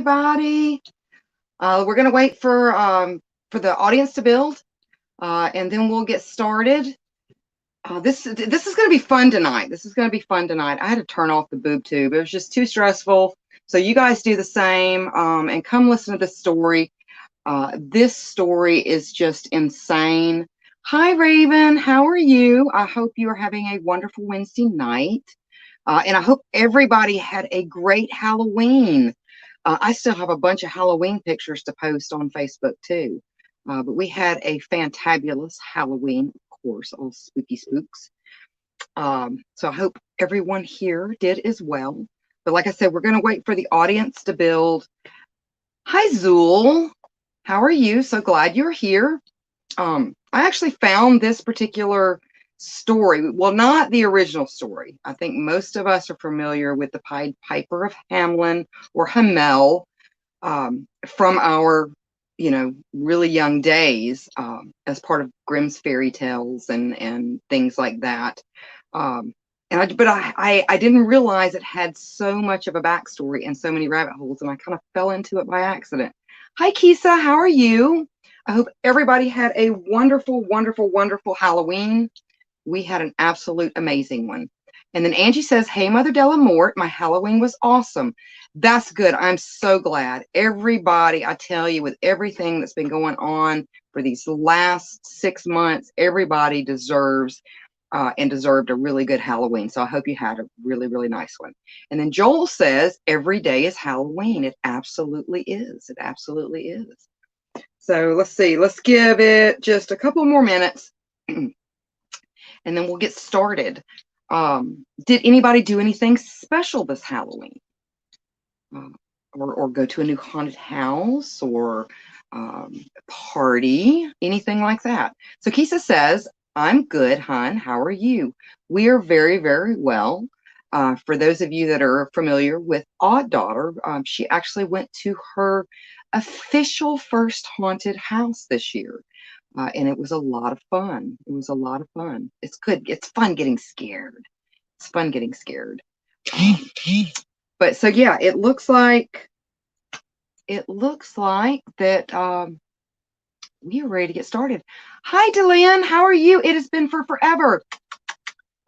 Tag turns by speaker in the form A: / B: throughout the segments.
A: everybody. We're going to wait for the audience to build, and then we'll get started. This is going to be fun tonight. This is going to be fun tonight. I had to turn off the boob tube. It was just too stressful. So you guys do the same, and come listen to this story. This story is just insane. Hi, Raven. How are you? I hope you are having a wonderful Wednesday night. And I hope everybody had a great Halloween. I still have a bunch of Halloween pictures to post on Facebook too. But we had a fantabulous Halloween, of course, all spooky spooks. So I hope everyone here did as well. But like I said, we're going to wait for the audience to build. Hi, Zool. How are you? So glad you're here. I actually found this particular story. Well, not the original story. I think most of us are familiar with the Pied Piper of Hamelin or Hamel from our, really young days as part of Grimm's fairy tales and things like that. But I didn't realize it had so much of a backstory and so many rabbit holes, and I kind of fell into it by accident. Hi, Kisa. How are you? I hope everybody had a wonderful, wonderful, wonderful Halloween. We had an absolute amazing one. And then Angie says, hey, Mother De La Morte, my Halloween was awesome. That's good. I'm so glad. Everybody, I tell you, with everything that's been going on for these last 6 months, everybody deserves and deserved a really good Halloween. So I hope you had a really, really nice one. And then Joel says, every day is Halloween. It absolutely is. It absolutely is. So let's see. Let's give it just a couple more minutes. And then we'll get started. Did anybody do anything special this Halloween? Or go to a new haunted house or party, anything like that? So Kisa says, I'm good, hon. How are you? We are very, very well. For those of you that are familiar with Odd Daughter, she actually went to her official first haunted house this year. And it was a lot of fun. It was a lot of fun. It's good. It's fun getting scared. It's fun getting scared. But so, yeah, it looks like that we are ready to get started. Hi, Delenn. How are you? It has been forever.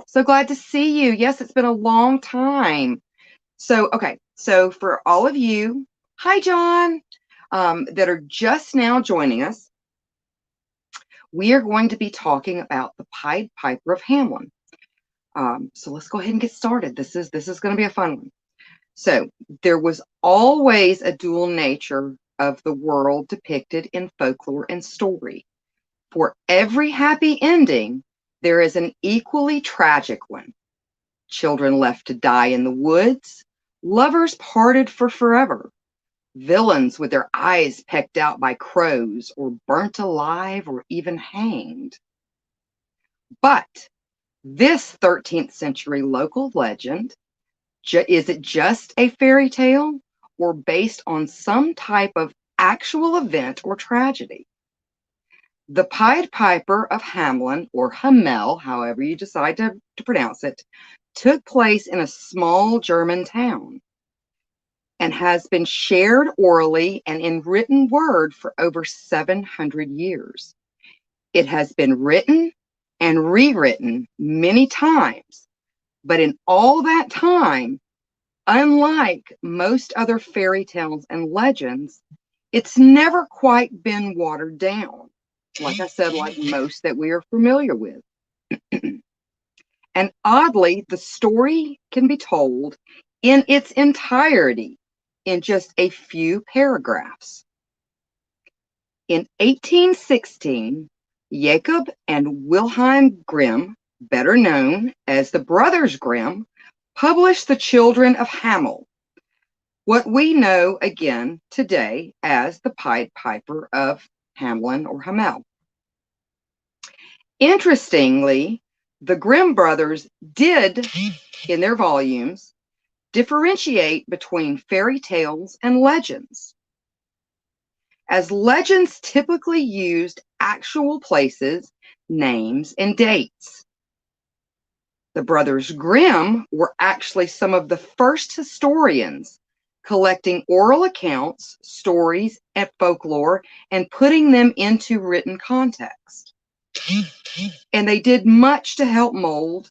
A: So glad to see you. Yes, it's been a long time. So, okay. So for all of you, hi, John, that are just now joining us, we are going to be talking about the Pied Piper of Hamelin. So let's go ahead and get started. This is going to be a fun one. So there was always a dual nature of the world depicted in folklore and story. For every happy ending, there is an equally tragic one. Children left to die in the woods, lovers parted for forever, villains with their eyes pecked out by crows or burnt alive or even hanged. But this 13th century local legend, is it just a fairy tale or based on some type of actual event or tragedy? The Pied Piper of Hamelin, or Hamel, however you decide to pronounce it, took place in a small German town and has been shared orally and in written word for over 700 years. It has been written and rewritten many times, but in all that time, unlike most other fairy tales and legends, it's never quite been watered down. Like I said, like most that we are familiar with. And oddly, the story can be told in its entirety in just a few paragraphs. In 1816, Jacob and Wilhelm Grimm, better known as the Brothers Grimm, published The Children of Hamel, what we know again today as the Pied Piper of Hamelin or Hamel. Interestingly, the Grimm brothers did, in their volumes, differentiate between fairy tales and legends, as legends typically used actual places, names, and dates. The brothers Grimm were actually some of the first historians collecting oral accounts, stories, and folklore, and putting them into written context. And they did much to help mold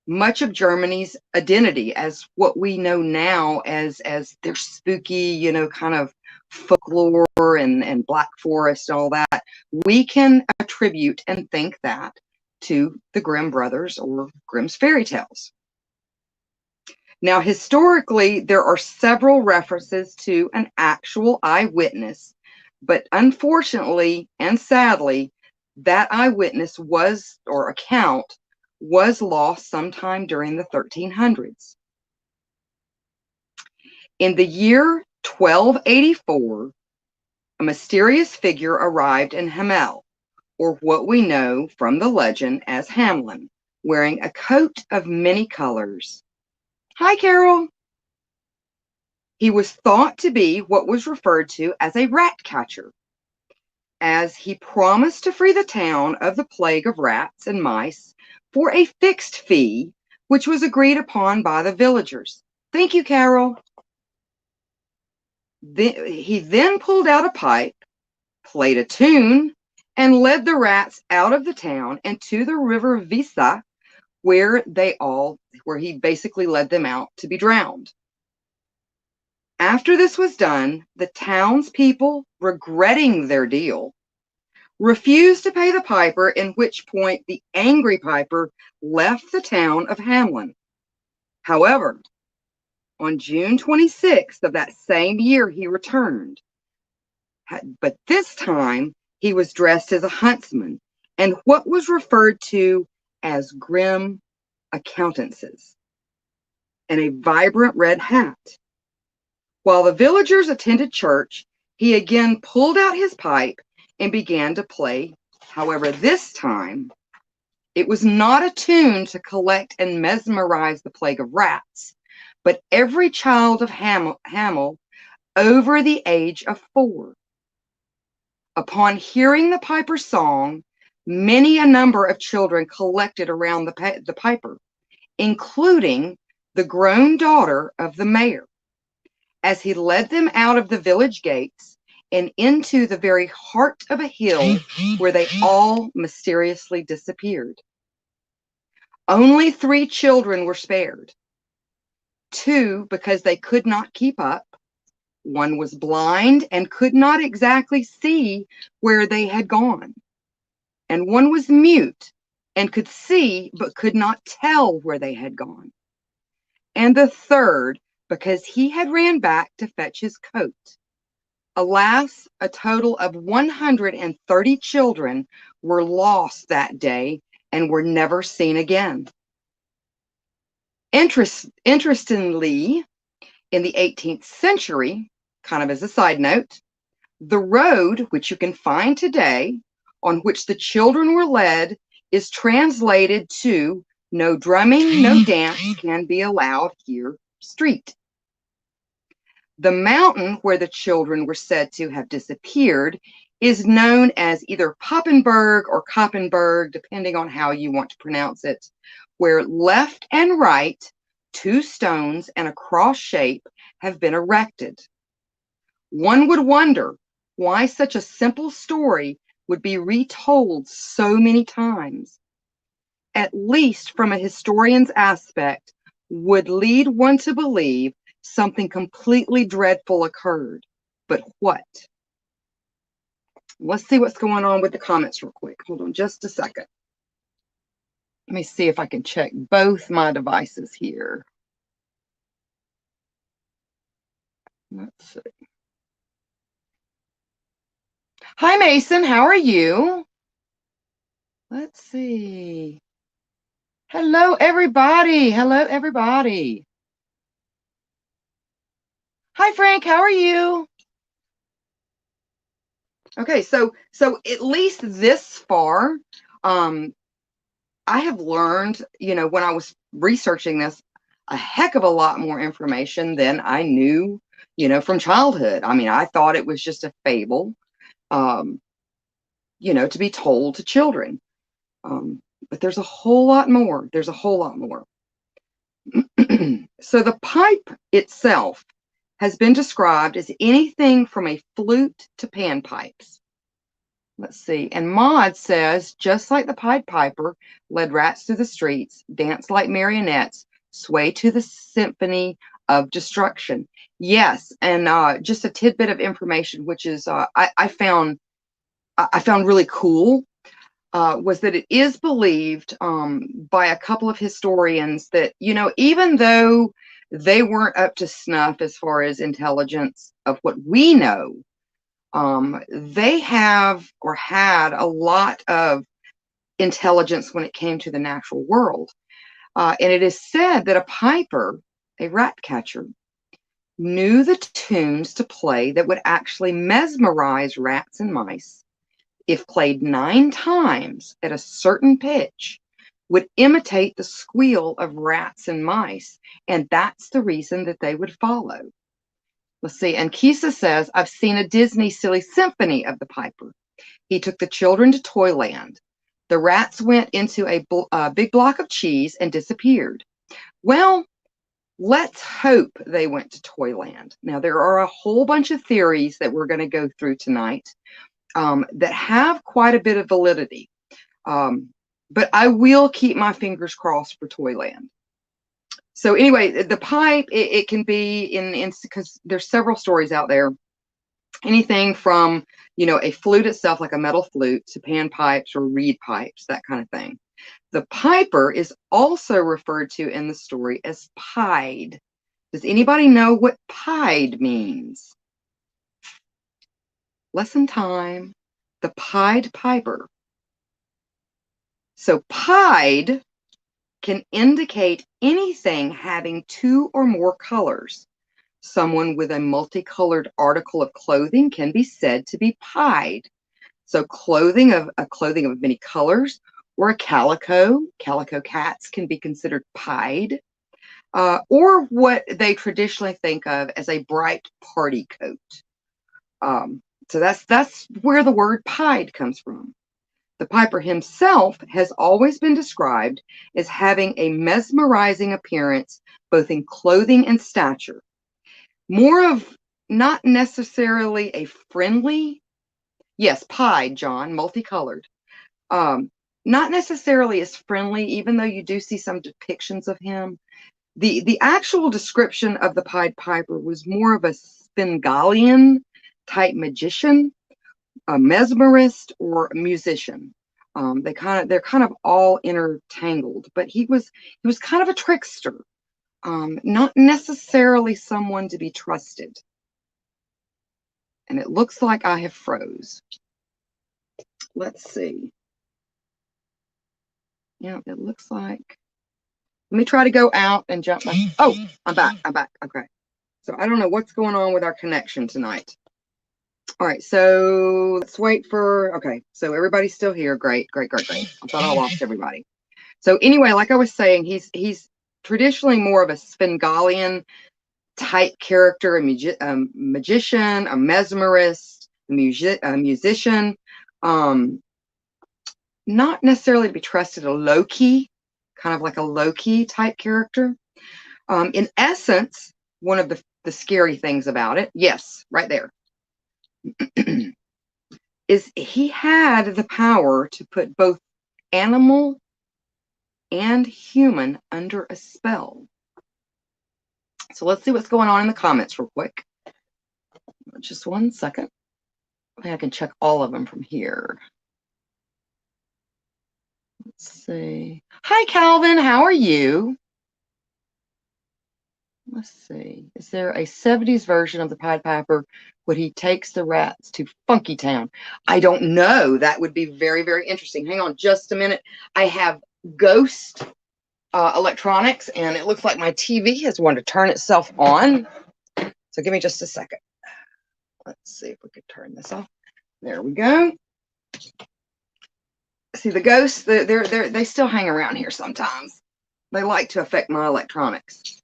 A: much of Germany's identity as what we know now as their spooky, kind of folklore and Black Forest and all that. We can attribute and think that to the Grimm brothers or Grimm's fairy tales. Now, historically, there are several references to an actual eyewitness, but unfortunately and sadly, that eyewitness account was lost sometime during the 1300s. In the year 1284, a mysterious figure arrived in Hamel, or what we know from the legend as Hamelin, wearing a coat of many colors. Hi, Carol. He was thought to be what was referred to as a rat catcher, as he promised to free the town of the plague of rats and mice for a fixed fee, which was agreed upon by the villagers. Thank you, Carol. He then pulled out a pipe, played a tune, and led the rats out of the town and to the river Visa, where he basically led them out to be drowned. After this was done, the townspeople, regretting their deal, refused to pay the piper, in which point the angry piper left the town of Hamelin. However, on June 26th of that same year, he returned. But this time, he was dressed as a huntsman and what was referred to as Grimm accountances and a vibrant red hat. While the villagers attended church, he again pulled out his pipe and began to play. However, this time, it was not a tune to collect and mesmerize the plague of rats, but every child of Hamel over the age of 4. Upon hearing the piper's song, many a number of children collected around the piper, including the grown daughter of the mayor, as he led them out of the village gates and into the very heart of a hill where they all mysteriously disappeared. Only 3 children were spared. 2 because they could not keep up. 1 was blind and could not exactly see where they had gone. And 1 was mute and could see but could not tell where they had gone. And the 3rd because he had ran back to fetch his coat. Alas, a total of 130 children were lost that day and were never seen again. Interestingly, in the 18th century, kind of as a side note, the road, which you can find today, on which the children were led, is translated to "No drumming, no dance can be allowed here, street." The mountain where the children were said to have disappeared is known as either Poppenberg or Koppenberg, depending on how you want to pronounce it, where left and right 2 stones and a cross shape have been erected. One would wonder why such a simple story would be retold so many times. At least from a historian's aspect, would lead one to believe something completely dreadful occurred. But what? Let's see what's going on with the comments real quick. Hold on just a second. Let me see if I can check both my devices here. Let's see. Hi, Mason. How are you? Let's see. Hello, everybody. Hello, everybody. Hi, Frank. How are you? Okay, so at least this far, I have learned, when I was researching this, a heck of a lot more information than I knew, from childhood. I mean, I thought it was just a fable, to be told to children. But there's a whole lot more. There's a whole lot more. So the pipe itself has been described as anything from a flute to panpipes. Let's see. And Maud says, just like the Pied Piper led rats through the streets, danced like marionettes, sway to the symphony of destruction. Yes, and just a tidbit of information, which is I found really cool, was that it is believed by a couple of historians that, you know, even though they weren't up to snuff as far as intelligence of what we know, they have or had a lot of intelligence when it came to the natural world. And it is said that a piper, a rat catcher, knew the tunes to play that would actually mesmerize rats and mice if played 9 times at a certain pitch, would imitate the squeal of rats and mice. And that's the reason that they would follow. Let's see. And Kisa says, I've seen a Disney silly symphony of the Piper. He took the children to Toyland. The rats went into a big block of cheese and disappeared. Well, let's hope they went to Toyland. Now, there are a whole bunch of theories that we're going to go through tonight that have quite a bit of validity. But I will keep my fingers crossed for Toyland. So anyway, the pipe, it can be in because there's several stories out there. Anything from, you know, a flute itself, like a metal flute, to panpipes or reed pipes, that kind of thing. The piper is also referred to in the story as pied. Does anybody know what pied means? Lesson time. The Pied Piper. So pied can indicate anything having 2 or more colors. Someone with a multicolored article of clothing can be said to be pied. So clothing of many colors, or a calico cats can be considered pied, or what they traditionally think of as a bright party coat. So that's where the word pied comes from. The piper himself has always been described as having a mesmerizing appearance, both in clothing and stature. More of not necessarily a friendly, yes, pied, John, multicolored. Not necessarily as friendly, even though you do see some depictions of him. The actual description of the Pied Piper was more of a Spengali type magician, a mesmerist, or a musician. They're kind of all intertangled, but he was kind of a trickster, not necessarily someone to be trusted. And it looks like I have froze. Let's see. Yeah, it looks like. Let me try to go out and jump back. Oh, I'm back. Okay. So I don't know what's going on with our connection tonight. All right, so let's wait for, okay, so everybody's still here. Great. I thought I lost everybody. So anyway, like I was saying, he's traditionally more of a Spengali type character, a magician, a mesmerist, a musician, not necessarily to be trusted, a low-key, kind of like a low-key type character. In essence, one of the scary things about it, yes, right there, is he had the power to put both animal and human under a spell. So let's see what's going on in the comments real quick. Just 1 second. I think I can check all of them from here. Let's see. Hi, Calvin. How are you? Let's see. Is there a 70s version of the Pied Piper when he takes the rats to Funky Town? I don't know. That would be very, very interesting. Hang on just a minute. I have Ghost electronics, and it looks like my TV has wanted to turn itself on. So give me just a second. Let's see if we could turn this off. There we go. See, the ghosts, they still hang around here sometimes. They like to affect my electronics.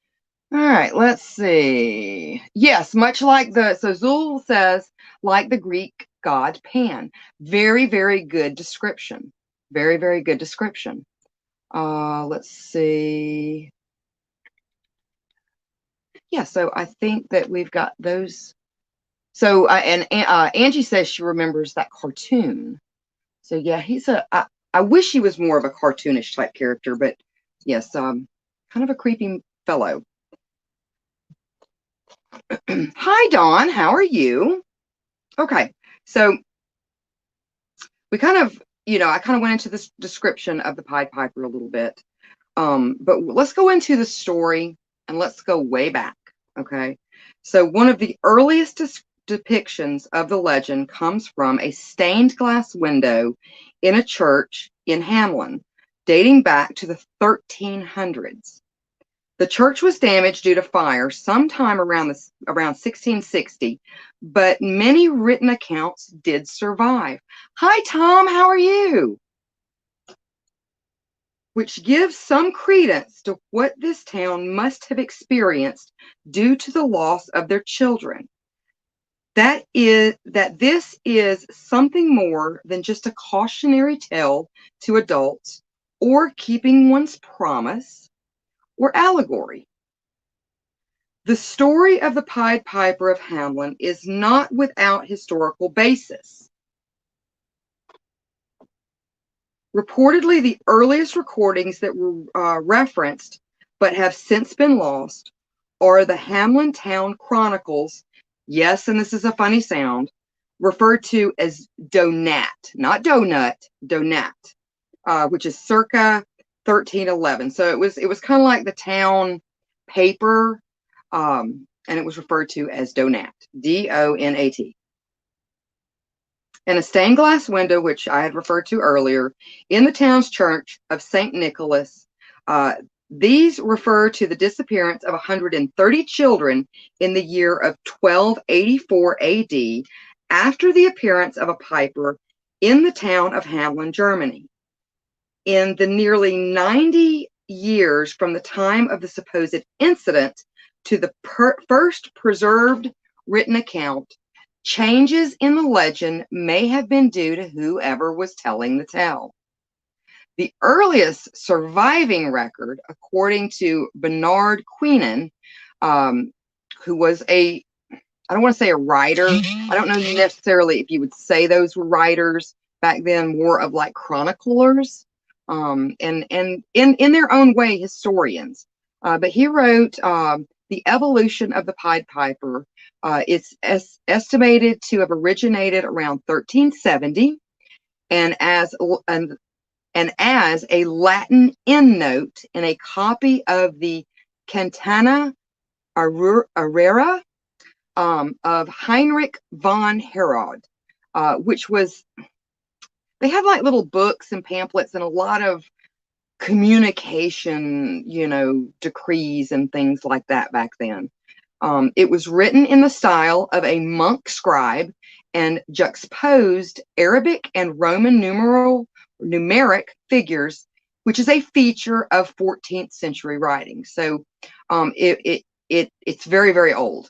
A: All right, let's see. Yes, much like so Zul says, like the Greek god Pan. Very, very good description. Very, very good description. Let's see. yeah, so I think that we've got those. So, and Angie says she remembers that cartoon. So yeah, I wish he was more of a cartoonish type character, but yes, kind of a creepy fellow. Hi, Dawn. How are you? Okay, so we kind of, I kind of went into this description of the Pied Piper a little bit. But let's go into the story and let's go way back. Okay. So one of the earliest depictions of the legend comes from a stained glass window in a church in Hamlin, dating back to the 1300s. The church was damaged due to fire sometime around 1660, but many written accounts did survive. Hi, Tom. How are you? Which gives some credence to what this town must have experienced due to the loss of their children. That this is something more than just a cautionary tale to adults or keeping one's promise or allegory. The story of the Pied Piper of Hamelin is not without historical basis. Reportedly, the earliest recordings that were referenced but have since been lost are the Hamlin Town Chronicles. Yes, and this is a funny sound, referred to as Donat, not donut, Donat, which is circa 1311. So it was kind of like the town paper, and it was referred to as Donat, Donat. And a stained glass window, which I had referred to earlier, in the town's church of St. Nicholas. These refer to the disappearance of 130 children in the year of 1284 AD after the appearance of a piper in the town of Hamlin, Germany. In the nearly 90 years from the time of the supposed incident to the first preserved written account, changes in the legend may have been due to whoever was telling the tale. The earliest surviving record, according to Bernard Queenan, who was I don't want to say a writer. I don't know necessarily if you would say those were writers back then, more of like chroniclers, and in their own way, historians. But he wrote The Evolution of the Pied Piper. It's estimated to have originated around 1370, and as a Latin endnote in a copy of the Cantata Aurera of Heinrich von Herod, which was, they had like little books and pamphlets and a lot of communication, decrees and things like that back then. It was written in the style of a monk scribe and juxtaposed Arabic and Roman numeric figures, which is a feature of 14th century writing. So it's very, very old.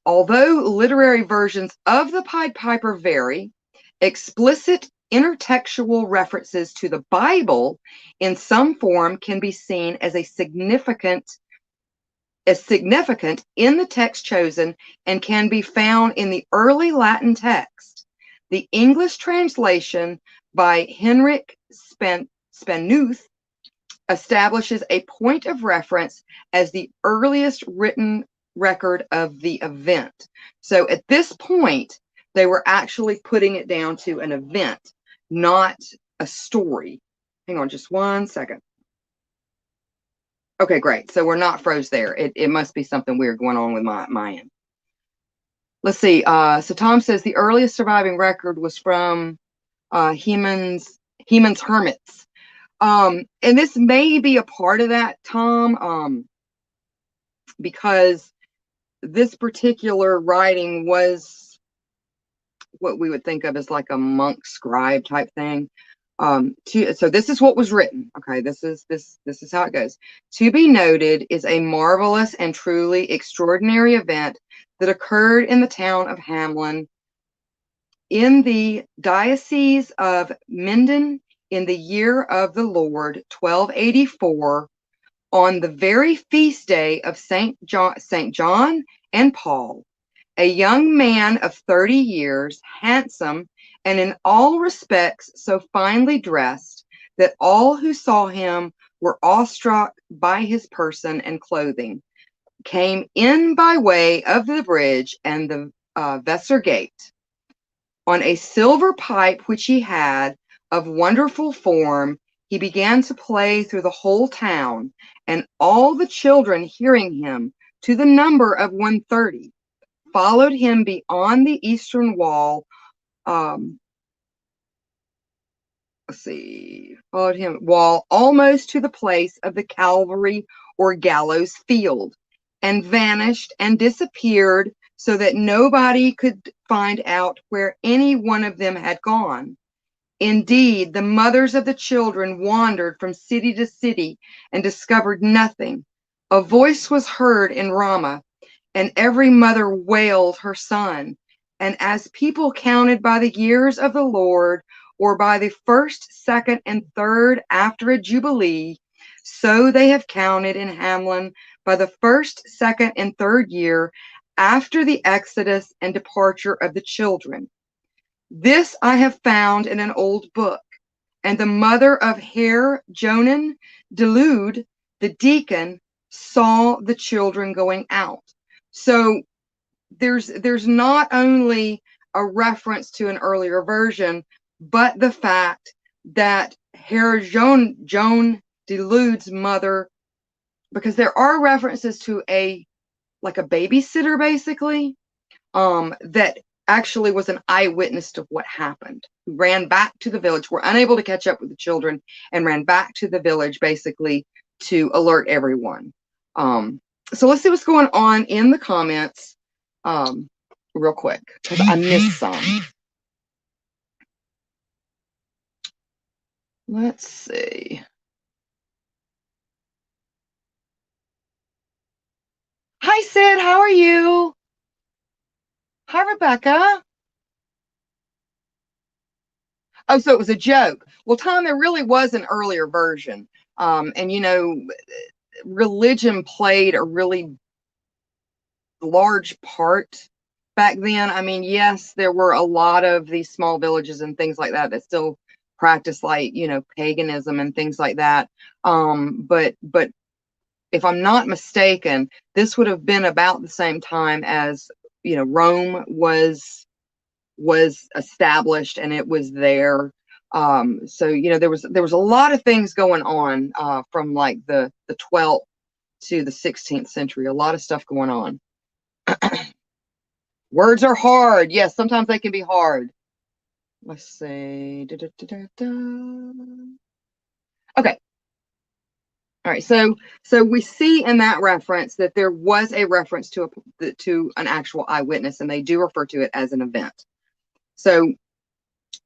A: Although literary versions of the Pied Piper vary, explicit intertextual references to the Bible in some form can be seen as significant in the text chosen and can be found in the early Latin text. The English translation by Henrik Spanuth establishes a point of reference as the earliest written record of the event. So at this point, they were actually putting it down to an event, not a story. Hang on just one second. Okay, great. So we're not froze there. It must be something weird going on with my end. Let's see. So Tom says the earliest surviving record was from Heman's Hermits. And this may be a part of that, Tom, because this particular writing was what we would think of as like a monk scribe type thing. So this is what was written. Okay, this is how it goes. To be noted is a marvelous and truly extraordinary event that occurred in the town of Hamlin in the Diocese of Minden in the year of the Lord 1284 On the very feast day of Saint John and Paul, a young man of 30 years, handsome and in all respects so finely dressed that all who saw him were awestruck by his person and clothing, came in by way of the bridge and the Vesser Gate. On a silver pipe which he had of wonderful form, he began to play through the whole town, and all the children hearing him, to the number of 130, followed him beyond the eastern wall. Followed him wall almost to the place of the Calvary or gallows field, and vanished and disappeared, so that nobody could find out where any one of them had gone. Indeed, the mothers of the children wandered from city to city and discovered nothing. A voice was heard in Ramah, and every mother wailed her son. And as people counted by the years of the Lord, or by the first, second, and third after a jubilee, so they have counted in Hamlin by the first, second, and third year after the exodus and departure of the children. This I have found in an old book, and the mother of Herr Jonan de Lude, the deacon, saw the children going out. So there's not only a reference to an earlier version, but the fact that Herr Joan de Lude's mother, because there are references to a babysitter basically, that actually was an eyewitness to what happened, who ran back to the village, were unable to catch up with the children, and ran back to the village basically to alert everyone. So let's see what's going on in the comments real quick, because I missed some. Let's see. Hi, Sid. How are you? Hi, Rebecca. Oh, so it was a joke. Well, Tom, there really was an earlier version. And, religion played a really large part back then. I mean, yes, there were a lot of these small villages and things like that still practice paganism and things like that. But if I'm not mistaken, this would have been about the same time as, Rome was established, and it was there. So there was a lot of things going on from like the 12th to the 16th century. A lot of stuff going on. Words are hard. Yes, sometimes they can be hard. Let's see. Okay. All right. So we see in that reference that there was a reference to an actual eyewitness, and they do refer to it as an event. So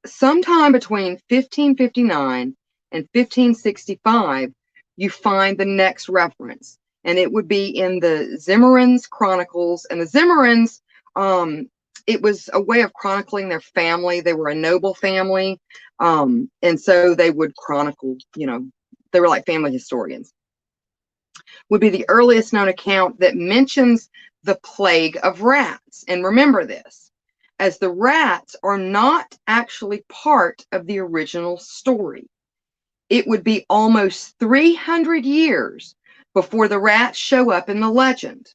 A: sometime between 1559 and 1565, you find the next reference, and it would be in the Zimmerman's Chronicles. And the Zimmermans, it was a way of chronicling their family. They were a noble family, and so they would chronicle, they were like family historians. Would be the earliest known account that mentions the plague of rats. And remember this, as the rats are not actually part of the original story. It would be almost 300 years before the rats show up in the legend.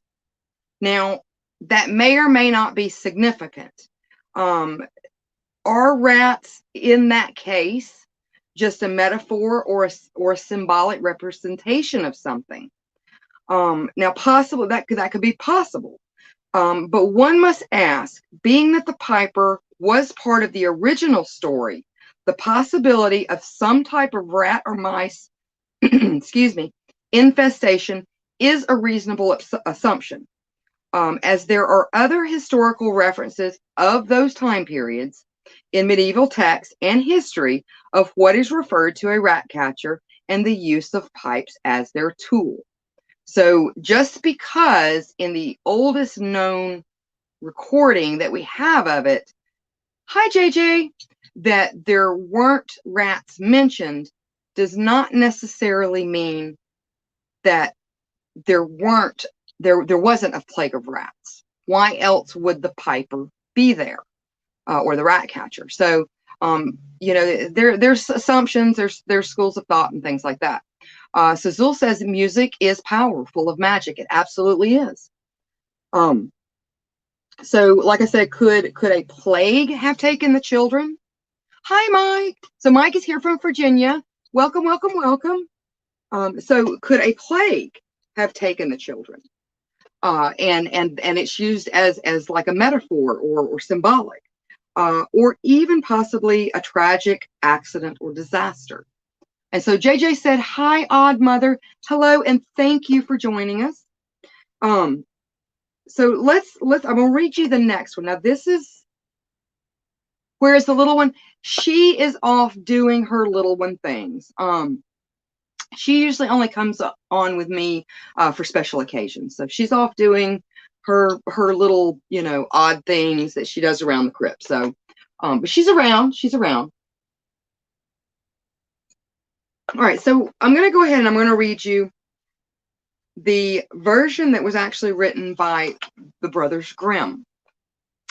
A: Now, that may or may not be significant. Are rats, in that case, just a metaphor or a symbolic representation of something? Now, possible that could be possible. But one must ask, being that the piper was part of the original story, the possibility of some type of rat or mice, excuse me, infestation is a reasonable assumption, as there are other historical references of those time periods in medieval texts and history of what is referred to a rat catcher and the use of pipes as their tool. So just because in the oldest known recording that we have of it, hi JJ, that there weren't rats mentioned does not necessarily mean that there wasn't a plague of rats. Why else would the piper be there, or the rat catcher? So, there's assumptions, there's schools of thought and things like that. So Zul says music is power, full of magic. It absolutely is. So, like I said, could a plague have taken the children? Hi, Mike. So Mike is here from Virginia. Welcome, welcome, welcome. So could a plague have taken the children? And it's used as like a metaphor or symbolic, or even possibly a tragic accident or disaster. And so JJ said, hi, Odd Mother. Hello, and thank you for joining us. So I'm gonna read you the next one. Now this is, whereas the little one, she is off doing her little one things. She usually only comes on with me for special occasions. So she's off doing her little, odd things that she does around the crypt. So, but she's around. She's around. All right. So I'm going to go ahead and I'm going to read you the version that was actually written by the Brothers Grimm,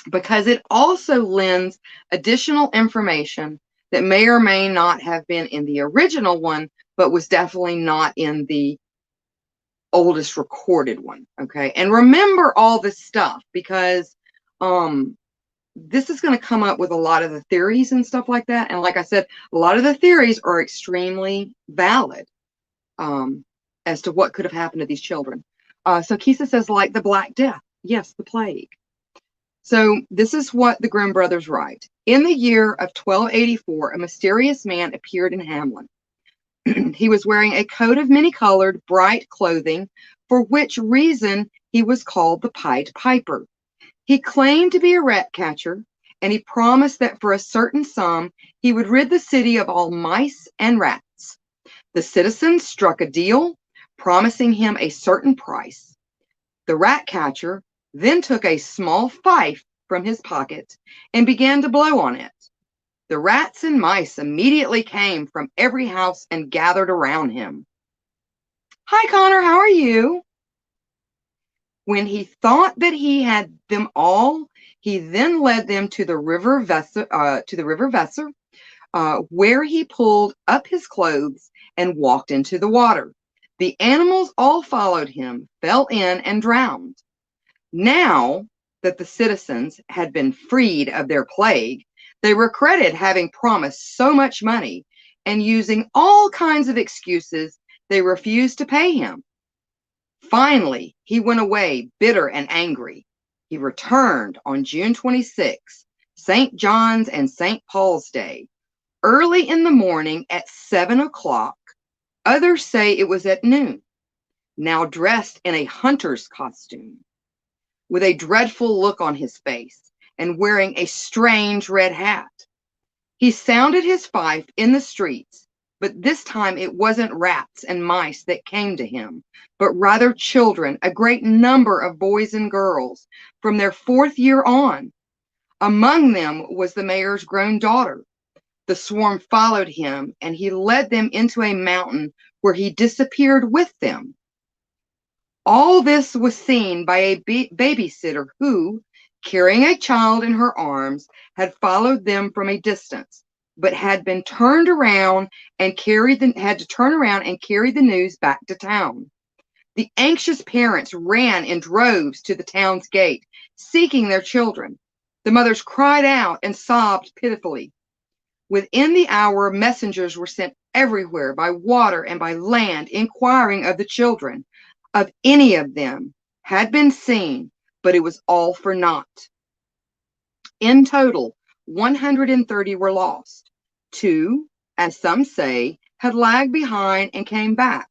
A: because it also lends additional information that may or may not have been in the original one, but was definitely not in the oldest recorded one. Okay. And remember all this stuff, because this is going to come up with a lot of the theories and stuff like that. And like I said, a lot of the theories are extremely valid as to what could have happened to these children. So Kisa says, like the Black Death. Yes, the plague. So this is what the Grimm brothers write. In the year of 1284, a mysterious man appeared in Hamlin. He was wearing a coat of many-colored, bright clothing, for which reason he was called the Pied Piper. He claimed to be a rat catcher, and he promised that for a certain sum he would rid the city of all mice and rats. The citizens struck a deal, promising him a certain price. The rat catcher then took a small fife from his pocket and began to blow on it. The rats and mice immediately came from every house and gathered around him. Hi, Connor, how are you? When he thought that he had them all, he then led them to the river Vesser, where he pulled up his clothes and walked into the water. The animals all followed him, fell in, and drowned. Now that the citizens had been freed of their plague, they regretted having promised so much money, and using all kinds of excuses, they refused to pay him. Finally, he went away bitter and angry. He returned on June 26, St. John's and St. Paul's Day, early in the morning at 7 o'clock. Others say it was at noon, now dressed in a hunter's costume, with a dreadful look on his face, and wearing a strange red hat. He sounded his fife in the streets, but this time it wasn't rats and mice that came to him, but rather children, a great number of boys and girls, from their 4th year on. Among them was the mayor's grown daughter. The swarm followed him, and he led them into a mountain where he disappeared with them. All this was seen by a babysitter who, carrying a child in her arms, had followed them from a distance, but had to turn around and carry the news back to town. The anxious parents ran in droves to the town's gate, seeking their children. The mothers cried out and sobbed pitifully. Within the hour, messengers were sent everywhere by water and by land, inquiring of the children, of any of them had been seen, but it was all for naught. In total, 130 were lost. 2, as some say, had lagged behind and came back.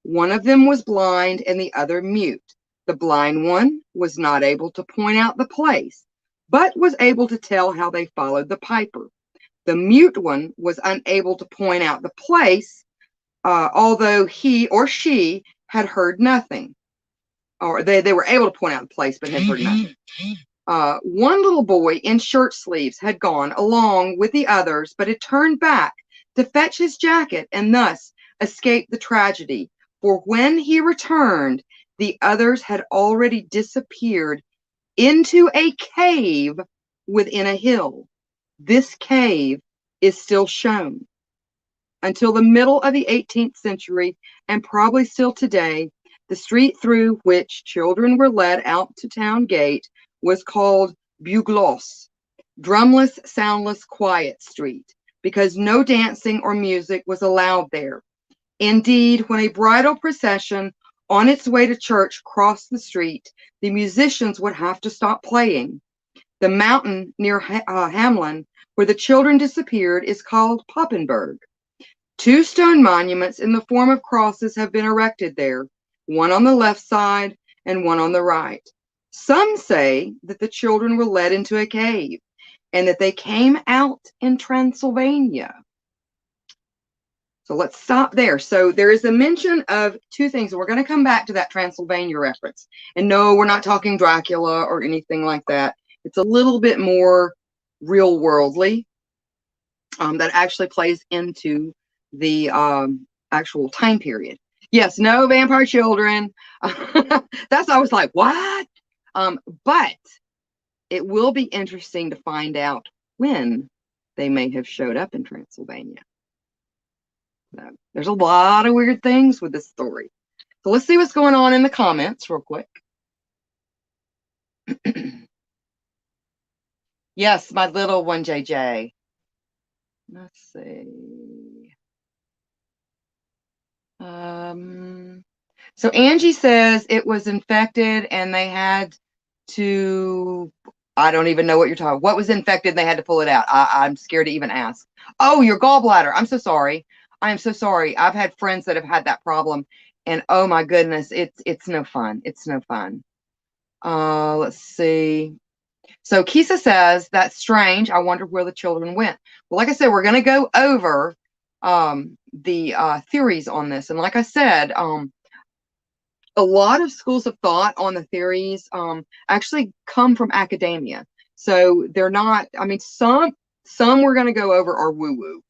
A: One of them was blind and the other mute. The blind one was not able to point out the place, but was able to tell how they followed the piper. The mute one was unable to point out the place, although he or she had heard nothing. Or they were able to point out the place, but had heard nothing. One little boy in shirt sleeves had gone along with the others, but had turned back to fetch his jacket and thus escaped the tragedy, For when he returned, the others had already disappeared into a cave within a hill. This cave is still shown. Until the middle of the 18th century, and probably still today, the street through which children were led out to town gate was called Bugloss, drumless, soundless, quiet street, because no dancing or music was allowed there. Indeed, when a bridal procession on its way to church crossed the street, the musicians would have to stop playing. The mountain near Hamelin, where the children disappeared, is called Poppenberg. 2 stone monuments in the form of crosses have been erected there, one on the left side and one on the right. Some say that the children were led into a cave and that they came out in Transylvania. So let's stop there. So there is a mention of 2 things. We're going to come back to that Transylvania reference. And no, we're not talking Dracula or anything like that. It's a little bit more real worldly that actually plays into the actual time period. Yes, no vampire children. That's, I was like, what? But it will be interesting to find out when they may have showed up in Transylvania. So, there's a lot of weird things with this story. So let's see what's going on in the comments real quick. Yes, my little one, JJ. Let's see. So Angie says it was infected and they had to, I don't even know what you're talking. What was infected and they had to pull it out? I'm scared to even ask. Oh, your gallbladder. I'm so sorry. I am so sorry. I've had friends that have had that problem, and oh my goodness, it's no fun. It's no fun. Let's see. So Kisa says, that's strange. I wonder where the children went. Well, like I said, we're going to go over the theories on this. And like I said, a lot of schools of thought on the theories actually come from academia. So they're not, I mean, some we're going to go over are woo-woo.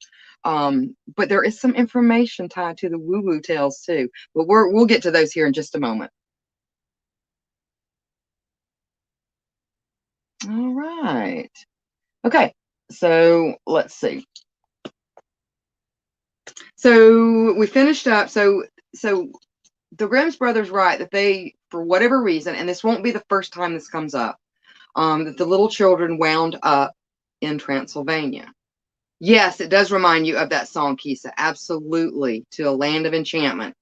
A: But there is some information tied to the woo-woo tales too. But we'll get to those here in just a moment. All right. Okay, so let's see. So we finished up. So the Grimm's brothers write that they, for whatever reason, and this won't be the first time this comes up, that the little children wound up in Transylvania. Yes, it does remind you of that song, Kisa. Absolutely, to a land of enchantment.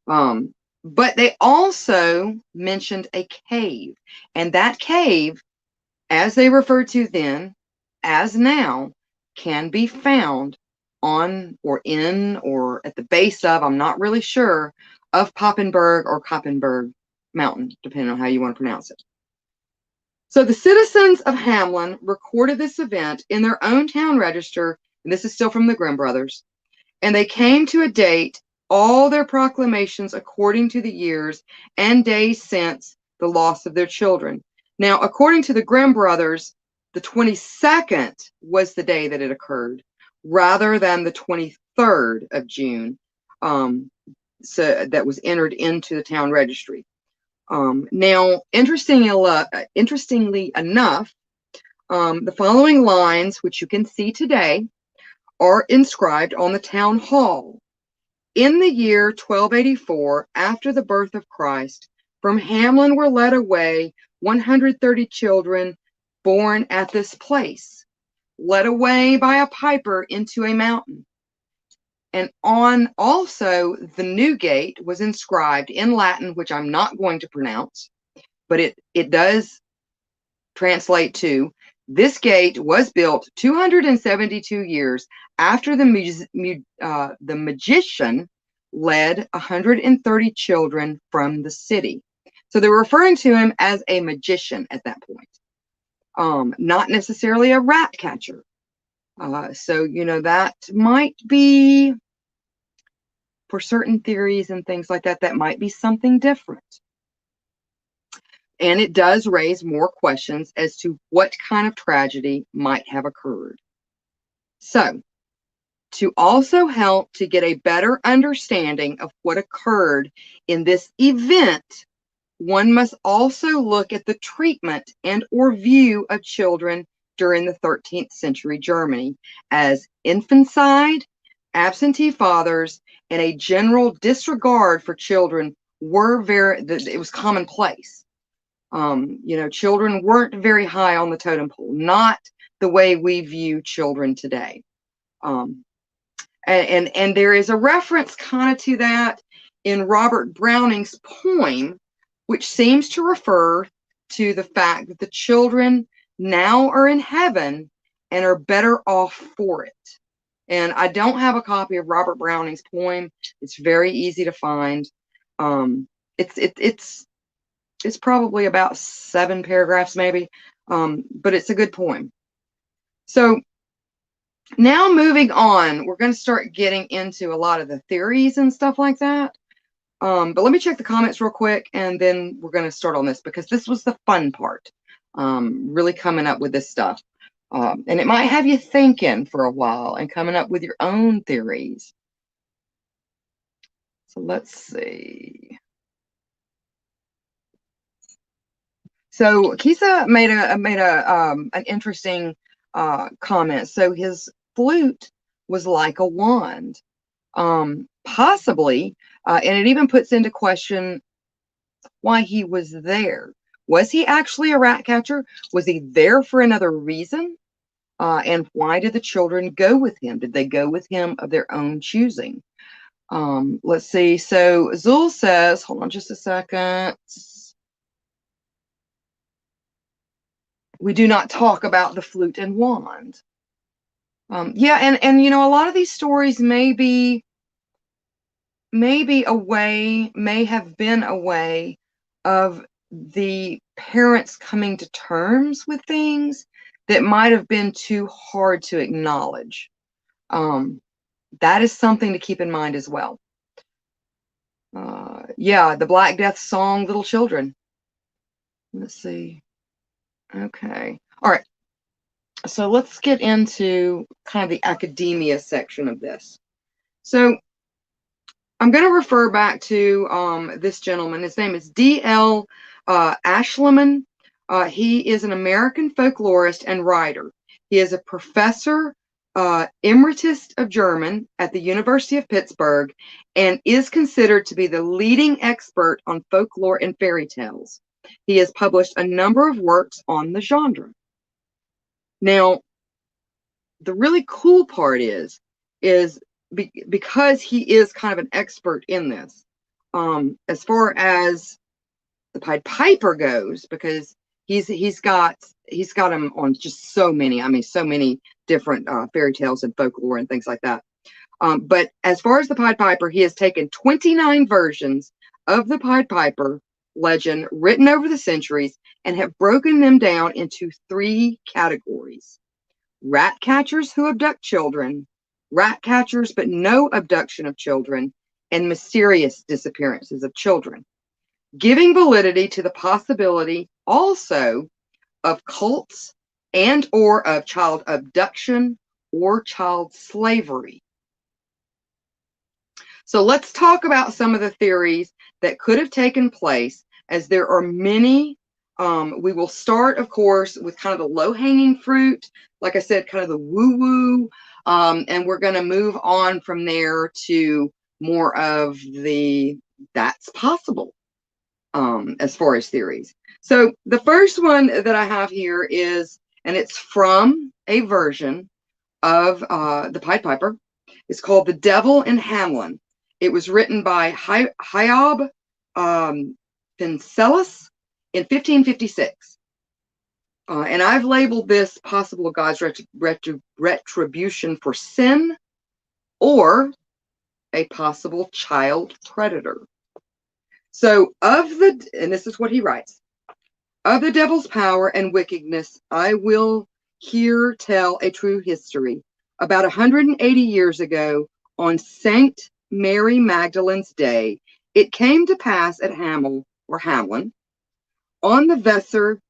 A: But they also mentioned a cave, and that cave, as they referred to then, as now, can be found on or in or at the base of, I'm not really sure, of Poppenberg or Koppenberg Mountain, depending on how you want to pronounce it. So the citizens of Hamelin recorded this event in their own town register, and this is still from the Grimm brothers, and they came to a date all their proclamations according to the years and days since the loss of their children. Now, according to the Grimm brothers, the 22nd was the day that it occurred, rather than the 23rd of June, so that was entered into the town registry. Now, interestingly enough, the following lines, which you can see today, are inscribed on the town hall. In the year 1284, after the birth of Christ, from Hamelin were led away 130 children born at this place, led away by a piper into a mountain. And on also the new gate was inscribed in Latin, which I'm not going to pronounce, but it does translate to, this gate was built 272 years after the magician led 130 children from the city. So they're referring to him as a magician at that point, not necessarily a rat catcher. So, you know, that might be, for certain theories and things like that, that might be something different. And it does raise more questions as to what kind of tragedy might have occurred. So, To also help to get a better understanding of what occurred in this event, one must also look at the treatment and or view of children during the 13th century Germany, as infanticide, absentee fathers, and a general disregard for children were it was commonplace. Children weren't very high on the totem pole, not the way we view children today. And there is a reference kind of to that in Robert Browning's poem, which seems to refer to the fact that the children now are in heaven and are better off for it. And I don't have a copy of Robert Browning's poem. It's very easy to find. It's probably about 7 paragraphs maybe, but it's a good poem. So now moving on, we're going to start getting into a lot of the theories and stuff like that. But let me check the comments real quick, and then we're going to start on this, because this was the fun part, really coming up with this stuff. And it might have you thinking for a while and coming up with your own theories. So let's see. So Kisa made an interesting comment. So his flute was like a wand, possibly, and it even puts into question why he was there. Was he actually a rat catcher? Was he there for another reason? And why did the children go with him? Did they go with him of their own choosing? Let's see. So Zul says, hold on just a second. We do not talk about the flute and wand. Yeah, and a lot of these stories may have been a way of the parents coming to terms with things that might have been too hard to acknowledge. That is something to keep in mind as well. Yeah, the Black Death song, Little Children. Let's see. Okay. All right. So let's get into kind of the academia section of this. So I'm going to refer back to this gentleman. His name is D.L. Ashleman. He is an American folklorist and writer. He is a professor emeritus of German at the University of Pittsburgh and is considered to be the leading expert on folklore and fairy tales. He has published a number of works on the genre. Now, the really cool part is because he is kind of an expert in this, as far as the Pied Piper goes, because he's got him on just so many different fairy tales and folklore and things like that. But as far as the Pied Piper, he has taken 29 versions of the Pied Piper legend written over the centuries and have broken them down into 3 categories: rat catchers who abduct children, rat catchers but no abduction of children, and mysterious disappearances of children, giving validity to the possibility also of cults and or of child abduction or child slavery. So let's talk about some of the theories that could have taken place, as there are many. We will start, of course, with kind of the low-hanging fruit, like I said, kind of the woo-woo, and we're going to move on from there to more of the that's possible as far as theories. So the first one that I have here is, and it's from a version of the Pied Piper. It's called The Devil in Hamelin. It was written by Hiob Fincellis in 1556. And I've labeled this possible God's retribution for sin, or a possible child predator. So and this is what he writes: of the devil's power and wickedness, I will here tell a true history. About 180 years ago, on Saint Mary Magdalene's day, it came to pass at Hamelin, on the Weser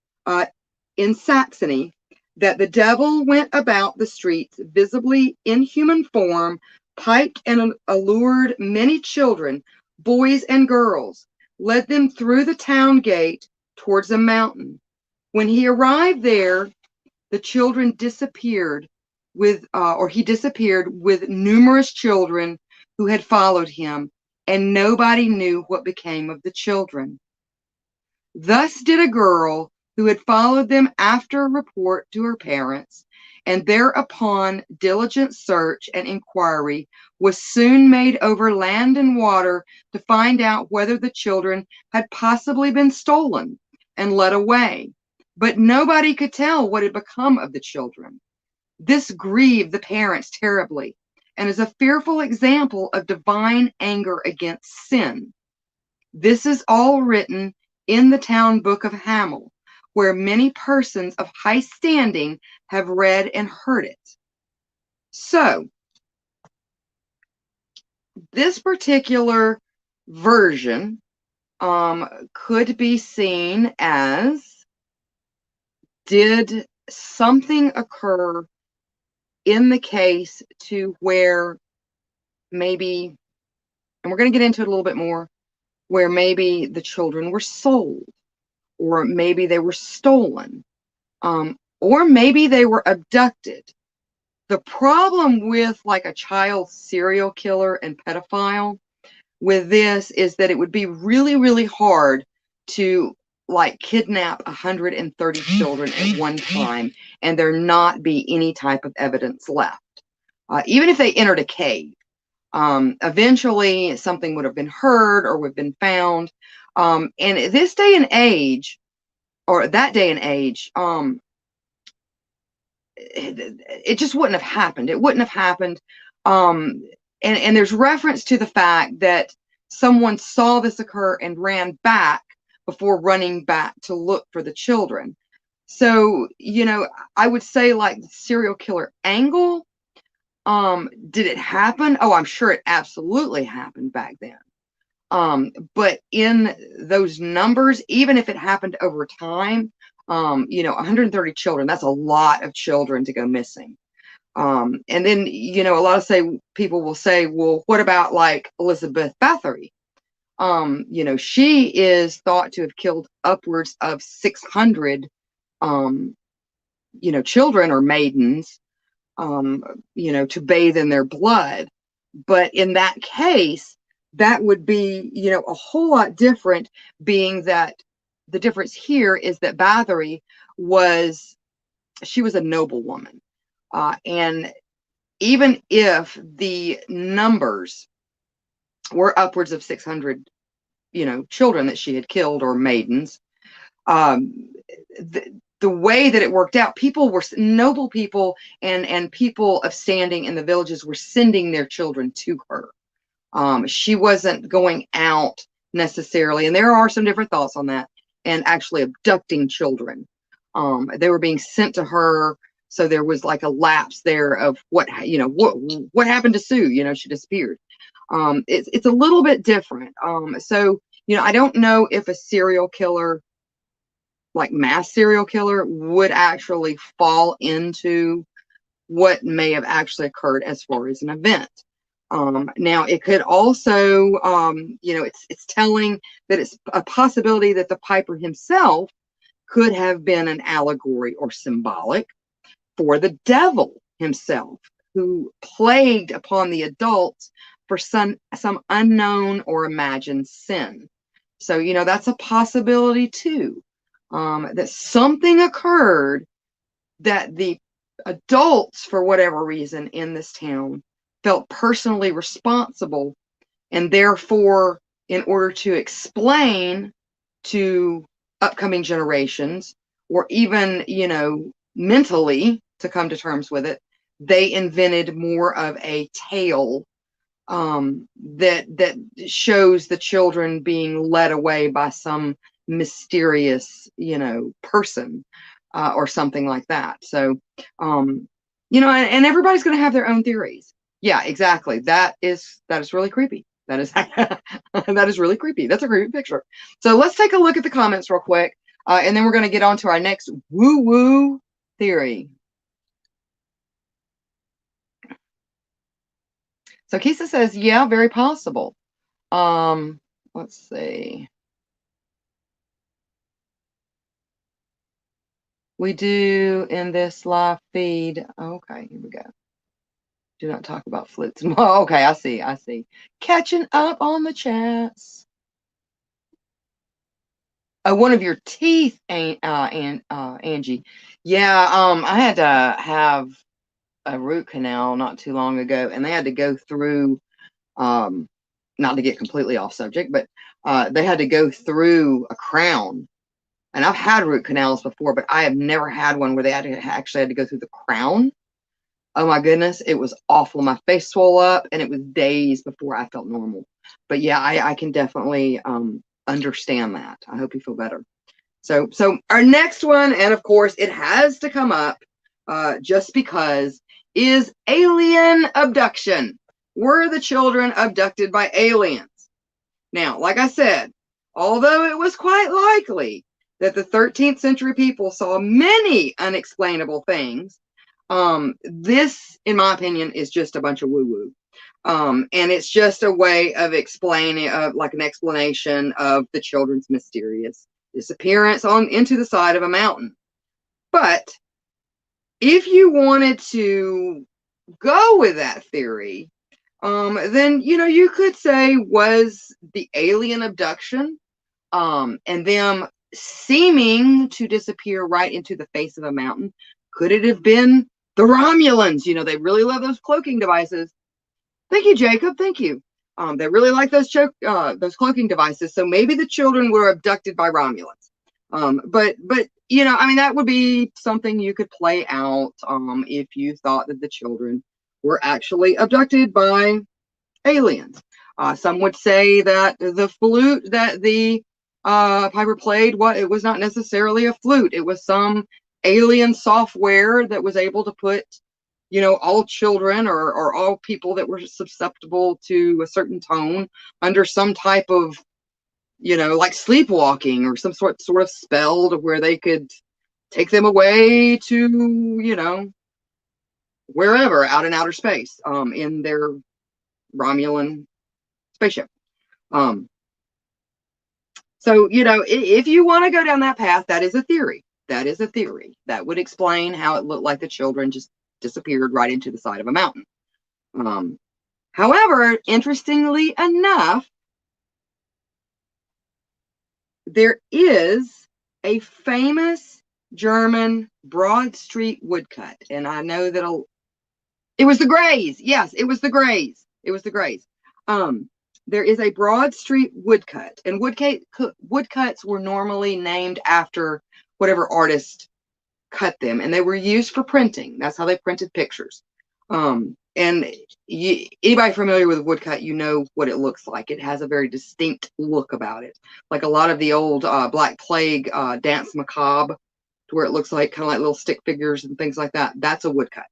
A: in Saxony, that the devil went about the streets visibly in human form, piped and allured many children, boys and girls, led them through the town gate towards a mountain. When he arrived there, the children disappeared or he disappeared with numerous children who had followed him, and nobody knew what became of the children. Thus did a girl who had followed them after report to her parents, and thereupon diligent search and inquiry was soon made over land and water to find out whether the children had possibly been stolen and led away. But nobody could tell what had become of the children. This grieved the parents terribly and is a fearful example of divine anger against sin. This is all written in the town book of Hamel, where many persons of high standing have read and heard it. So, this particular version could be seen as, did something occur in the case to where maybe, and we're going to get into it a little bit more, where maybe the children were sold, or maybe they were stolen, or maybe they were abducted. The problem with like a child serial killer and pedophile with this is that it would be really, really hard to like kidnap 130 children at one time and there not be any type of evidence left. Even if they entered a cave, eventually something would have been heard or would have been found. And this day and age, or that day and age, it just wouldn't have happened. It wouldn't have happened. And there's reference to the fact that someone saw this occur and ran back before running back to look for the children. So, you know, I would say like the serial killer angle, did it happen? Oh, I'm sure it absolutely happened back then. But in those numbers, even if it happened over time, you know, 130 children, that's a lot of children to go missing. And then, you know, a lot of people will say, well, what about like Elizabeth Bathory? You know, she is thought to have killed upwards of 600, you know, children or maidens, you know, to bathe in their blood. But in that case, that would be, you know, a whole lot different, being that the difference here is that Bathory she was a noble woman. And even if the numbers were upwards of 600, you know, children that she had killed or maidens, the way that it worked out, noble people and people of standing in the villages were sending their children to her. She wasn't going out necessarily, and there are some different thoughts on that, and actually abducting children. They were being sent to her, so there was like a lapse there of what happened to Sue. You know, she disappeared. It's a little bit different. So, you know, I don't know if a serial killer, like mass serial killer, would actually fall into what may have actually occurred as far as an event. Now, it could also, you know, it's telling that it's a possibility that the piper himself could have been an allegory or symbolic for the devil himself, who plagued upon the adults for some unknown or imagined sin. So, you know, that's a possibility too, that something occurred that the adults, for whatever reason in this town, felt personally responsible, and therefore, in order to explain to upcoming generations, or even, you know, mentally to come to terms with it, they invented more of a tale that shows the children being led away by some mysterious, you know, person, or something like that. So, you know, and everybody's going to have their own theories. Yeah, exactly. That is really creepy. That is that is really creepy. That's a creepy picture. So let's take a look at the comments real quick, and then we're going to get on to our next woo-woo theory. So Kisa says, yeah, very possible. Let's see. We do in this live feed. Okay, here we go. Do not talk about flutes. Oh, okay, I see. I see. Catching up on the chats. One of your teeth, Angie. Yeah, I had to have a root canal not too long ago, and they had to go through, not to get completely off subject, but they had to go through a crown. And I've had root canals before, but I have never had one where they actually had to go through the crown. Oh my goodness, it was awful. My face swelled up, and it was days before I felt normal. But yeah, I can definitely understand that. I hope you feel better. So our next one, and of course it has to come up just because, is alien abduction. Were the children abducted by aliens? Now, like I said, although it was quite likely that the 13th century people saw many unexplainable things, this, in my opinion, is just a bunch of woo-woo. And it's just a way of explaining, like an explanation of the children's mysterious disappearance into the side of a mountain. But if you wanted to go with that theory, then you could say, was the alien abduction and them seeming to disappear right into the face of a mountain, could it have been the Romulans? They really love those cloaking devices. Thank you, Jacob. Thank you. They really like those cloaking devices. So maybe the children were abducted by Romulans. But I mean, that would be something you could play out if you thought that the children were actually abducted by aliens. Some would say that the flute that the Piper played, it was not necessarily a flute. It was some alien software that was able to put all children or all people that were susceptible to a certain tone under some type of, like sleepwalking or some sort of spell to where they could take them away to, wherever out in outer space, in their Romulan spaceship. So, if you want to go down that path, that is a theory. That is a theory. That would explain how it looked like the children just disappeared right into the side of a mountain. However, interestingly enough, there is a famous German Broad Street woodcut, and I know that it was the Greys. Yes, it was the Greys. It was the Greys. There is a Broad Street woodcut, and woodcuts were normally named after whatever artist cut them, and they were used for printing. That's how they printed pictures. And anybody familiar with a woodcut, what it looks like. It has a very distinct look about it, like a lot of the old Black Plague dance macabre, to where it looks like kind of like little stick figures and things like that. That's a woodcut.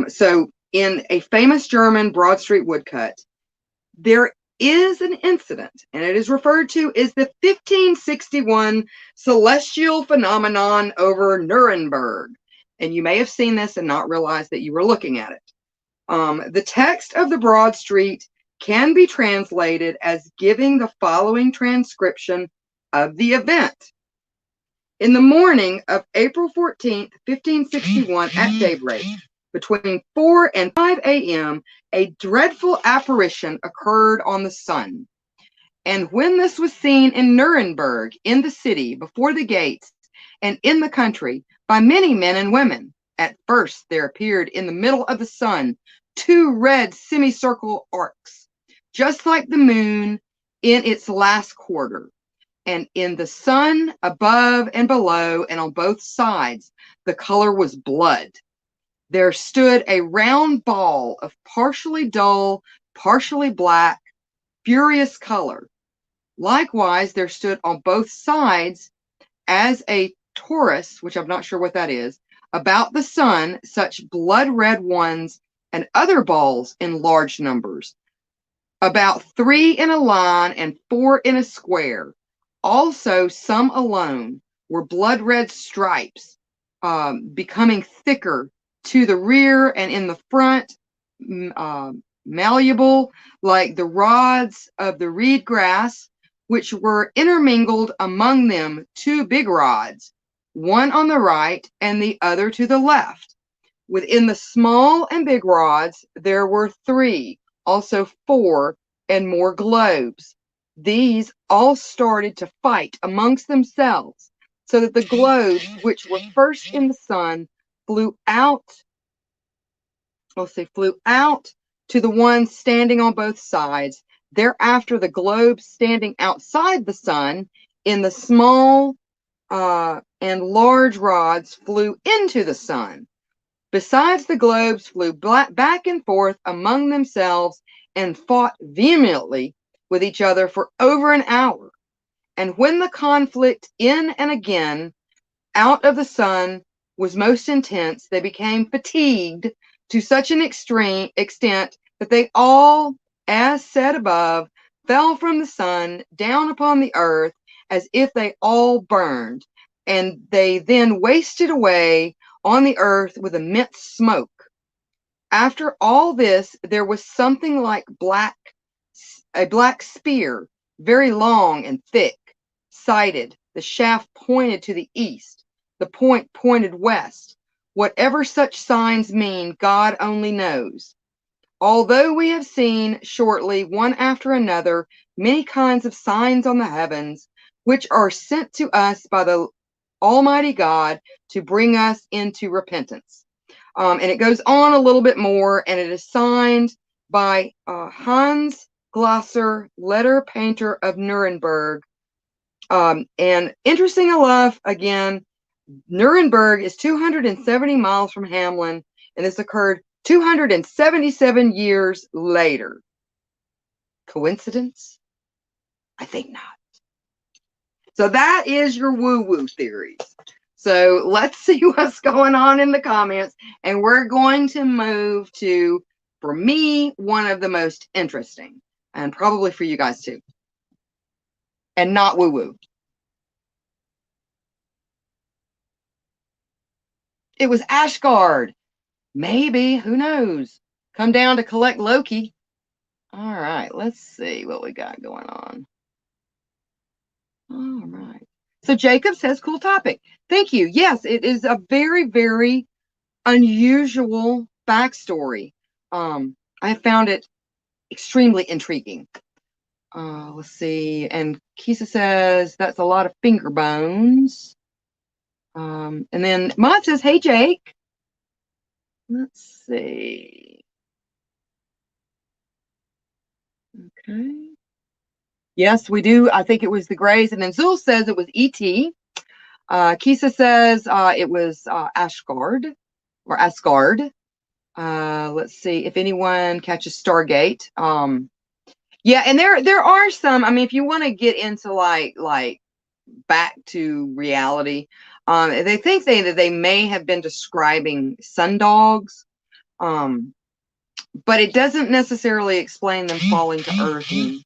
A: So in a famous German Broad Street woodcut, there is an incident, and it is referred to as the 1561 celestial phenomenon over Nuremberg. And you may have seen this and not realized that you were looking at it. The text of the Broad Street can be translated as giving the following transcription of the event. In the morning of April 14th, 1561, at daybreak, between 4 and 5 a.m., a dreadful apparition occurred on the sun. And when this was seen in Nuremberg, in the city, before the gates, and in the country, by many men and women, at first there appeared in the middle of the sun 2 red semicircle arcs, just like the moon in its last quarter. And in the sun, above and below, and on both sides, the color was blood. There stood a round ball of partially dull, partially black, furious color. Likewise, there stood on both sides, as a torus, which I'm not sure what that is, about the sun, such blood red ones and other balls in large numbers, about 3 in a line and 4 in a square. Also, some alone were blood red stripes, becoming thicker to the rear and in the front, malleable like the rods of the reed grass, which were intermingled among them two big rods, one on the right and the other to the left. Within the small and big rods, there were three, also four, and more globes. These all started to fight amongst themselves, so that the globes, which were first in the sun, flew out. Flew out to the ones standing on both sides. Thereafter, the globes standing outside the sun in the small and large rods flew into the sun. Besides, the globes flew back and forth among themselves and fought vehemently with each other for over an hour. And when the conflict in and again out of the sun was most intense, they became fatigued to such an extreme extent that they all, as said above, fell from the sun down upon the earth as if they all burned, and they then wasted away on the earth with immense smoke. After all this, there was something like a black spear, very long and thick, sighted. The shaft pointed to the east. The point pointed west. Whatever such signs mean, God only knows. Although we have seen shortly, one after another, many kinds of signs on the heavens, which are sent to us by the Almighty God to bring us into repentance. And it goes on a little bit more, and it is signed by Hans Glasser, letter painter of Nuremberg. And interesting enough, again, Nuremberg is 270 miles from Hamlin, and this occurred 277 years later. Coincidence? I think not. So that is your woo-woo theories. So let's see what's going on in the comments, and we're going to move to, for me, one of the most interesting, and probably for you guys too, and not woo-woo. It was Asgard. Maybe, who knows? Come down to collect Loki. All right, let's see what we got going on. All right. So Jacob says, cool topic. Thank you. Yes, it is a very, very unusual backstory. I found it extremely intriguing. Let's see. And Kisa says, that's a lot of finger bones. And then Maud says, hey, Jake. Let's see. Okay. Yes, we do. I think it was the Greys. And then Zul says it was E.T. Kisa says it was Asgard or Asgard. Let's see if anyone catches Stargate. Yeah, and there are some. I mean, if you want to get into like back to reality, they think that they may have been describing sundogs, but it doesn't necessarily explain them falling to earth and,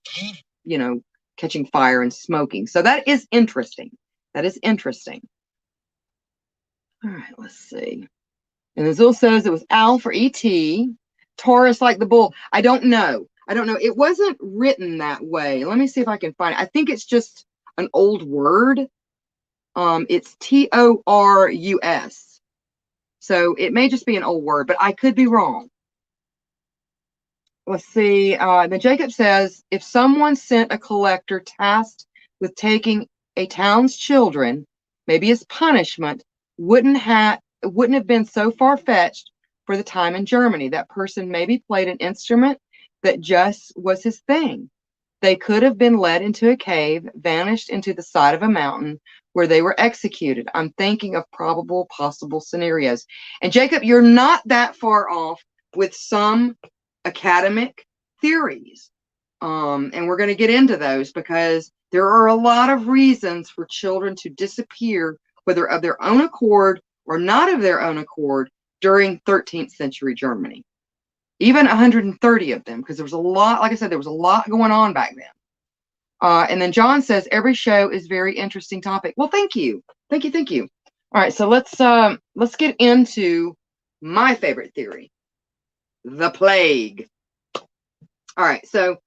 A: you know, catching fire and smoking. So that is interesting. That is interesting. All right, let's see. And Azul says it was Al for E.T. Taurus like the bull. I don't know. I don't know. It wasn't written that way. Let me see if I can find it. I think it's just an old word. It's Taurus. So it may just be an old word, but I could be wrong. Let's see. Then Jacob says, if someone sent a collector tasked with taking a town's children, maybe as punishment, wouldn't have been so far-fetched for the time in Germany. That person maybe played an instrument that just was his thing. They could have been led into a cave, vanished into the side of a mountain where they were executed. I'm thinking of probable possible scenarios. And Jacob, you're not that far off with some academic theories. And we're going to get into those because there are a lot of reasons for children to disappear, whether of their own accord or not of their own accord, during 13th century Germany. Even 130 of them, because there was a lot, like I said, there was a lot going on back then. And then John says, every show is very interesting topic. Well, thank you. Thank you. Thank you. All right, so let's get into my favorite theory, the plague. All right, so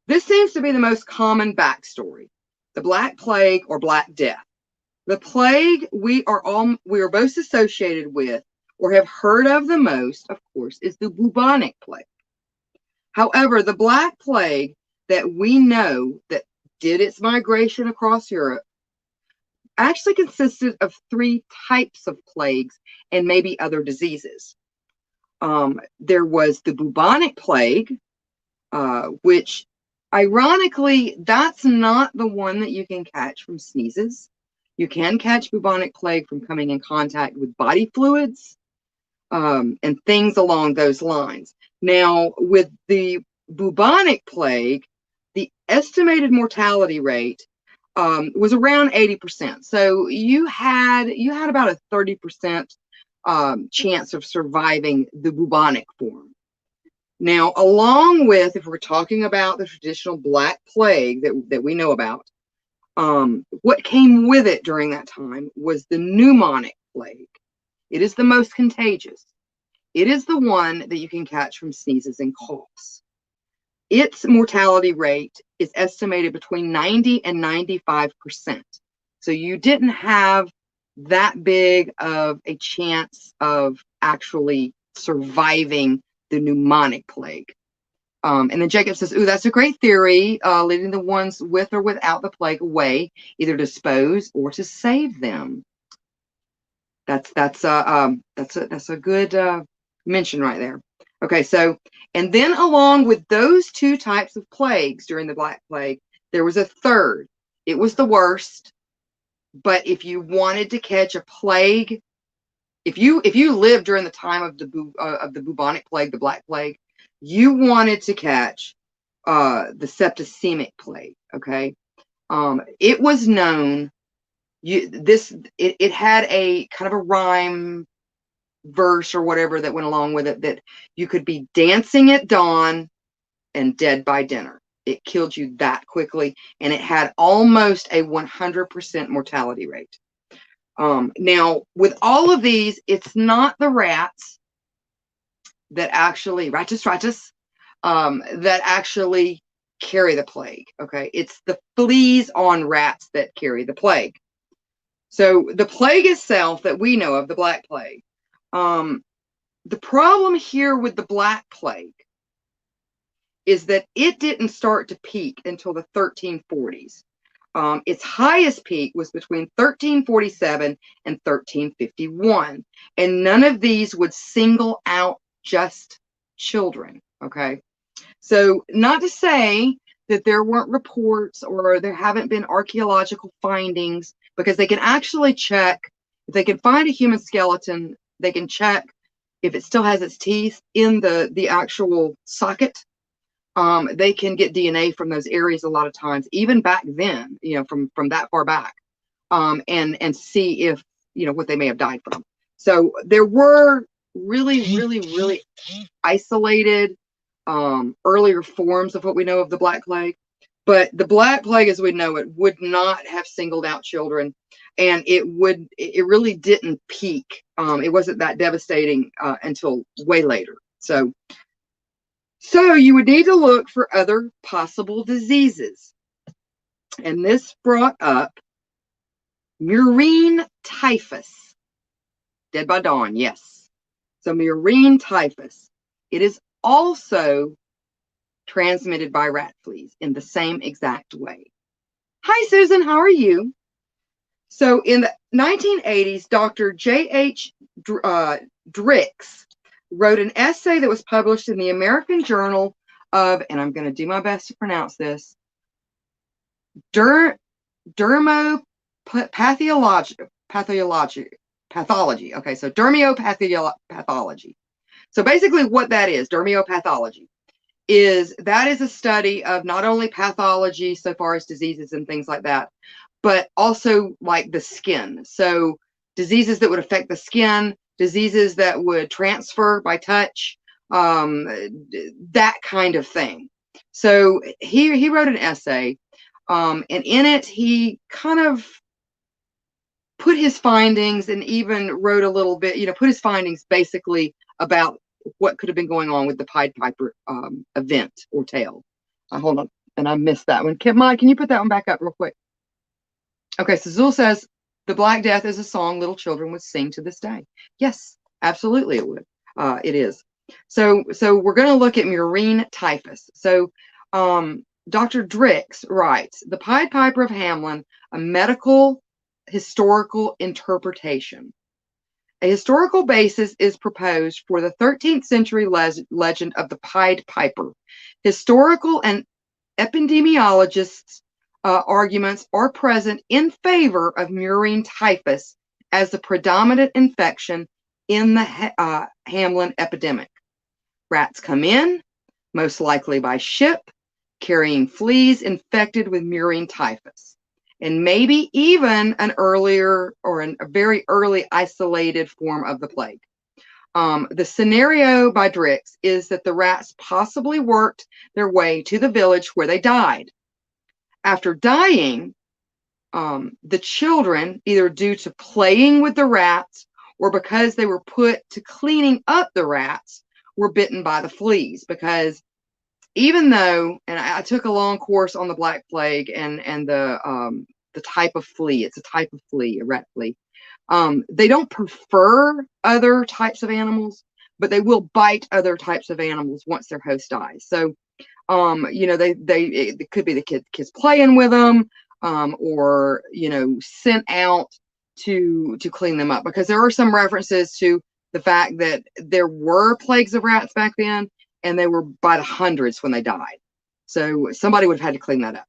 A: this seems to be the most common backstory, the Black Plague or Black Death. The plague we are most associated with or have heard of the most, of course, is the bubonic plague. However, the Black Plague that we know that did its migration across Europe actually consisted of three types of plagues and maybe other diseases. There was the bubonic plague, which ironically, that's not the one that you can catch from sneezes. You can catch bubonic plague from coming in contact with body fluids and things along those lines. Now, with the bubonic plague, the estimated mortality rate was around 80%. So you had about a 30% chance of surviving the bubonic form. Now, along with, if we're talking about the traditional Black Plague that we know about, what came with it during that time was the pneumonic plague. It is the most contagious. It is the one that you can catch from sneezes and coughs. Its mortality rate is estimated between 90 and 95%. So you didn't have that big of a chance of actually surviving the pneumonic plague. And then Jacob says, ooh, that's a great theory, leading the ones with or without the plague away, either to dispose or to save them. That's a good mention right there. Okay, so, and then along with those two types of plagues during the Black Plague, there was a third. It was the worst, but if you wanted to catch a plague, if you lived during the time of the bubonic plague, the Black Plague, you wanted to catch the septicemic plague. Okay, it was known. It had a kind of a rhyme verse or whatever that went along with it, that you could be dancing at dawn and dead by dinner. It killed you that quickly, and it had almost a 100% mortality rate. Now, with all of these, it's not the rats that actually, that actually carry the plague, okay? It's the fleas on rats that carry the plague. So the plague itself that we know of, the Black Plague, the problem here with the Black Plague is that it didn't start to peak until the 1340s. Its highest peak was between 1347 and 1351, and none of these would single out just children, okay? So not to say that there weren't reports or there haven't been archaeological findings, because they can actually check, if they can find a human skeleton, they can check if it still has its teeth in the actual socket. They can get DNA from those areas a lot of times, even back then, from that far back, and see if, what they may have died from. So there were really isolated earlier forms of what we know of the Black Plague, but the Black Plague as we know it would not have singled out children, and it really didn't peak. It wasn't that devastating until way later. So you would need to look for other possible diseases. And this brought up murine typhus. Dead by dawn, yes. So murine typhus. It is also transmitted by rat fleas in the same exact way. Hi, Susan, how are you? So in the 1980s, Dr. J.H. Drix wrote an essay that was published in the American Journal of, and I'm going to do my best to pronounce this, dermopathology. Okay, so dermopathology. So basically what that is, dermopathology, is a study of not only pathology so far as diseases and things like that, but also like the skin. So diseases that would affect the skin, diseases that would transfer by touch, that kind of thing. So he wrote an essay, and in it he kind of put his findings and even wrote a little bit, put his findings basically about what could have been going on with the Pied Piper event or tale. Hold on, and I missed that one. Mike, can you put that one back up real quick? Okay, so Zool says, the Black Death is a song little children would sing to this day. Yes, absolutely it would. It is. So we're going to look at murine typhus. So Dr. Drix writes, the Pied Piper of Hamelin, a medical historical interpretation. A historical basis is proposed for the 13th century legend of the Pied Piper. Historical and epidemiologists' arguments are present in favor of murine typhus as the predominant infection in the Hamelin epidemic. Rats come in, most likely by ship, carrying fleas infected with murine typhus, and maybe even an earlier or a very early isolated form of the plague. The scenario by Drix is that the rats possibly worked their way to the village where they died. After dying, the children, either due to playing with the rats or because they were put to cleaning up the rats, were bitten by the fleas. Because even though, and I took a long course on the Black Plague and the type of flea, it's a type of flea, a rat flea. They don't prefer other types of animals, but they will bite other types of animals once their host dies. So, it could be the kids playing with them, or sent out to clean them up, because there are some references to the fact that there were plagues of rats back then, and they were by the hundreds when they died. So somebody would have had to clean that up.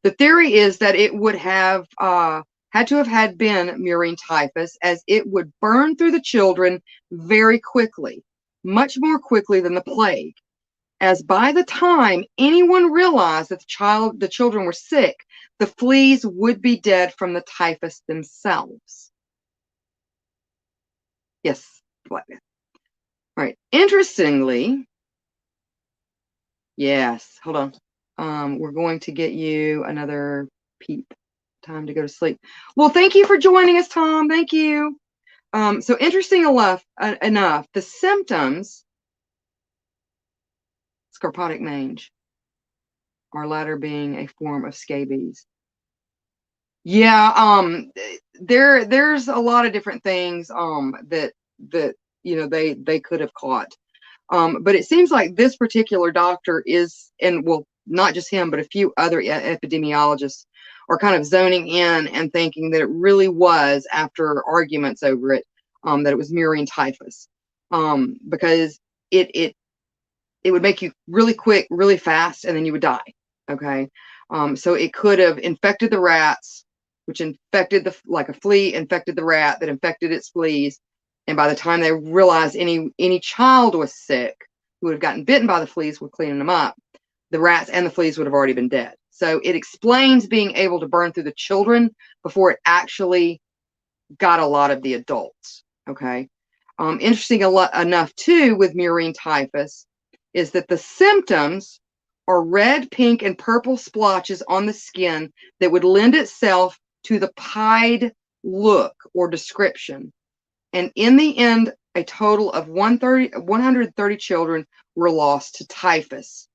A: The theory is that it would have had to have had been murine typhus, as it would burn through the children very quickly, much more quickly than the plague, as by the time anyone realized that the children were sick, the fleas would be dead from the typhus themselves. Yes. All right. Interestingly, yes, hold on. We're going to get you another peep. Time to go to sleep. Well, thank you for joining us, Tom. Thank you. So interesting enough, the symptoms, scarpotic mange, our latter being a form of scabies. Yeah, there's a lot of different things that they could have caught. But it seems like this particular doctor is, and well, not just him, but a few other epidemiologists are kind of zoning in and thinking that it really was, after arguments over it, that it was murine typhus, because it would make you really quick, really fast, and then you would die. Okay, so it could have infected the rats, which infected like a flea infected the rat that infected its fleas, and by the time they realized any child was sick who would have gotten bitten by the fleas with cleaning them up, the rats and the fleas would have already been dead. So it explains being able to burn through the children before it actually got a lot of the adults. Okay. Interesting enough too with murine typhus is that the symptoms are red, pink, and purple splotches on the skin that would lend itself to the pied look or description. And in the end, a total of 130 children were lost to typhus.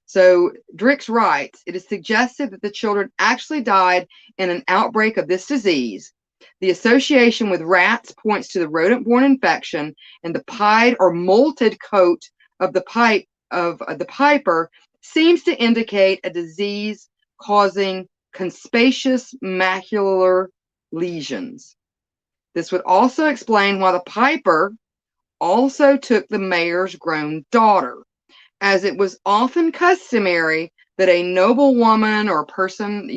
A: So Drix writes, it is suggested that the children actually died in an outbreak of this disease. The association with rats points to the rodent-borne infection, and the pied or molted coat of the piper seems to indicate a disease causing conspicuous macular lesions. This would also explain why the piper also took the mayor's grown daughter, as it was often customary that a noblewoman or person,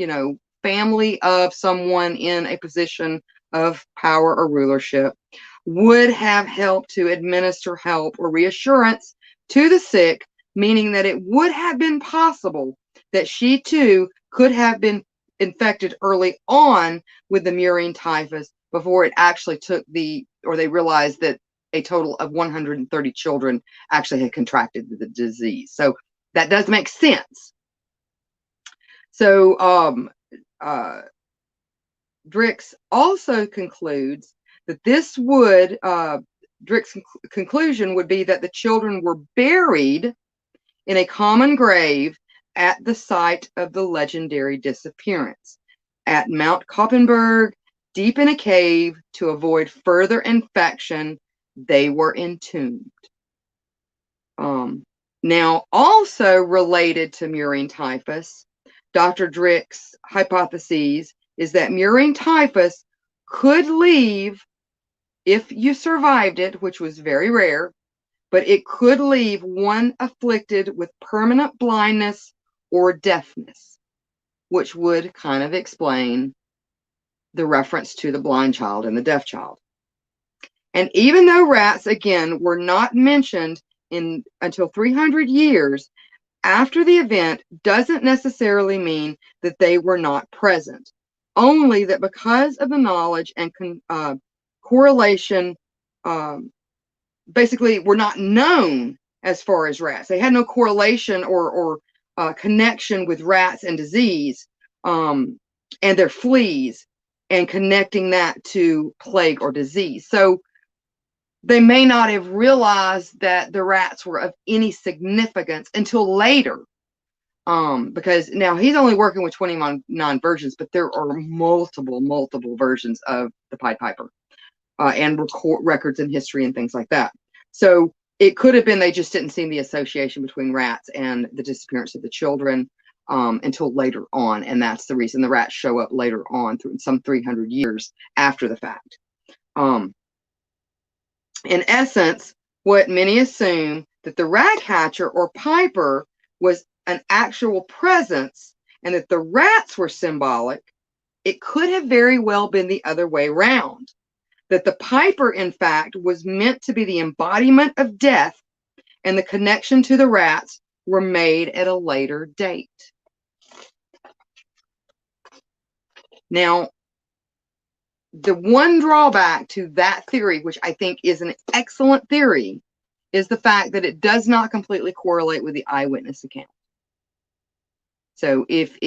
A: family of someone in a position of power or rulership, would have helped to administer help or reassurance to the sick, meaning that it would have been possible that she too could have been infected early on with the murine typhus before it actually they realized that a total of 130 children actually had contracted the disease. So that does make sense. So Drix also concludes that this would, Drix's conclusion would be that the children were buried in a common grave at the site of the legendary disappearance at Mount Koppenberg, deep in a cave to avoid further infection. They were entombed. Now, also related to murine typhus, Dr. Drix's hypotheses is that murine typhus could leave, if you survived it, which was very rare, but it could leave one afflicted with permanent blindness or deafness, which would kind of explain the reference to the blind child and the deaf child. And even though rats, again, were not mentioned until 300 years after the event, doesn't necessarily mean that they were not present, only that because of the knowledge and correlation, basically were not known as far as rats. They had no correlation or connection with rats and disease, and their fleas, and connecting that to plague or disease. So they may not have realized that the rats were of any significance until later, because now he's only working with 29 versions, but there are multiple versions of the Pied Piper, and records in history and things like that. So it could have been they just didn't see the association between rats and the disappearance of the children until later on, and that's the reason the rats show up later on, through some 300 years after the fact. In essence, what many assume that the rat catcher or piper was an actual presence and that the rats were symbolic, it could have very well been the other way around. That the piper, in fact, was meant to be the embodiment of death, and the connection to the rats were made at a later date. Now, the one drawback to that theory, which I think is an excellent theory, is the fact that it does not completely correlate with the eyewitness account. So if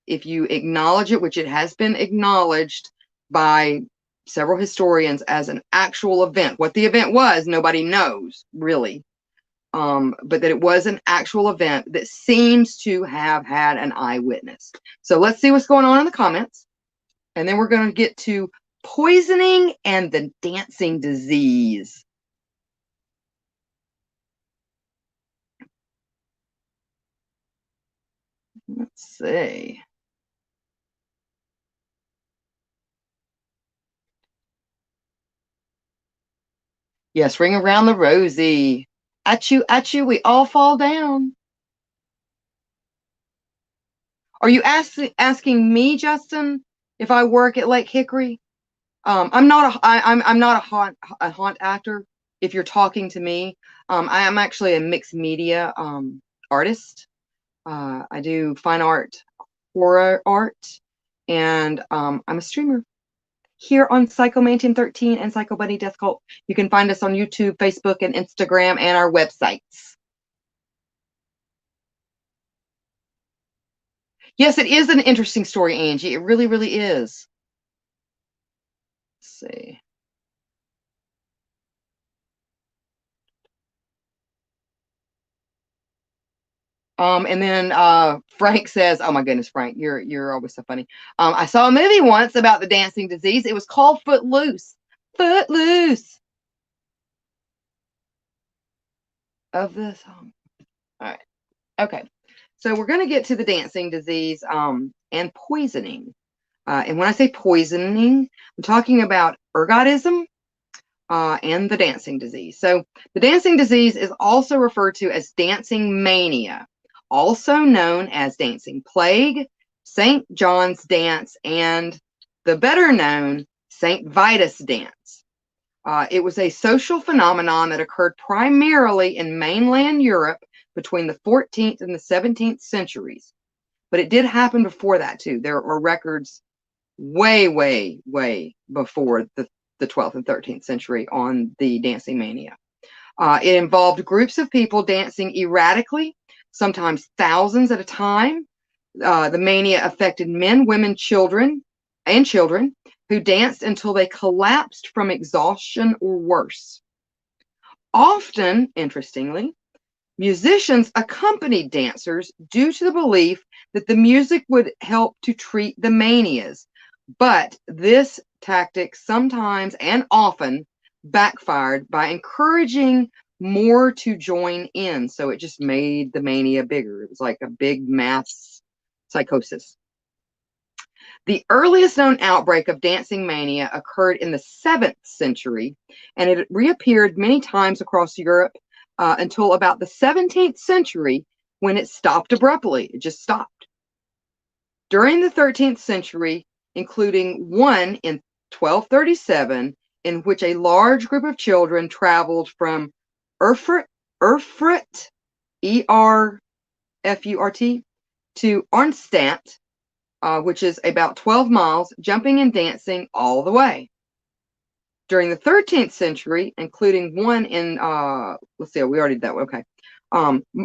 A: you acknowledge it, which it has been acknowledged by several historians as an actual event, what the event was, nobody knows really, but that it was an actual event that seems to have had an eyewitness. So let's see what's going on in the comments, and then we're going to get to poisoning and the dancing disease. Let's see. Yes, ring around the rosy. Achoo, we all fall down. Are you asking me, Justin, if I work at Lake Hickory? I'm not a haunt actor. If you're talking to me, I am actually a mixed media artist. I do fine art, horror art, and I'm a streamer here on Psychomantium13 and Psycho Bunny Death Cult. You can find us on YouTube, Facebook, and Instagram, and our websites. Yes, it is an interesting story, Angie. It really, really is. Let's see. And then Frank says, "Oh my goodness, Frank, you're always so funny. I saw a movie once about the dancing disease. It was called Footloose. Footloose." Of the song. All right. Okay. So we're going to get to the dancing disease and poisoning. And when I say poisoning, I'm talking about ergotism and the dancing disease. So the dancing disease is also referred to as dancing mania, also known as dancing plague, St. John's dance, and the better known St. Vitus dance. It was a social phenomenon that occurred primarily in mainland Europe between the 14th and the 17th centuries. But it did happen before that too. There are records way before the 12th and 13th century on the dancing mania. It involved groups of people dancing erratically, sometimes thousands at a time. The mania affected men, women, children, and children who danced until they collapsed from exhaustion or worse. Often, interestingly, musicians accompanied dancers due to the belief that the music would help to treat the manias, but this tactic sometimes and often backfired by encouraging more to join in. So it just made the mania bigger. It was like a big mass psychosis. The earliest known outbreak of dancing mania occurred in the 7th century, and it reappeared many times across Europe until about the 17th century, when it stopped abruptly. It just stopped. During the 13th century, including one in 1237, in which a large group of children traveled from Erfurt, Erfurt, to Arnstadt, which is about 12 miles, jumping and dancing all the way. During the 13th century, including one in, let's see, we already did that, okay.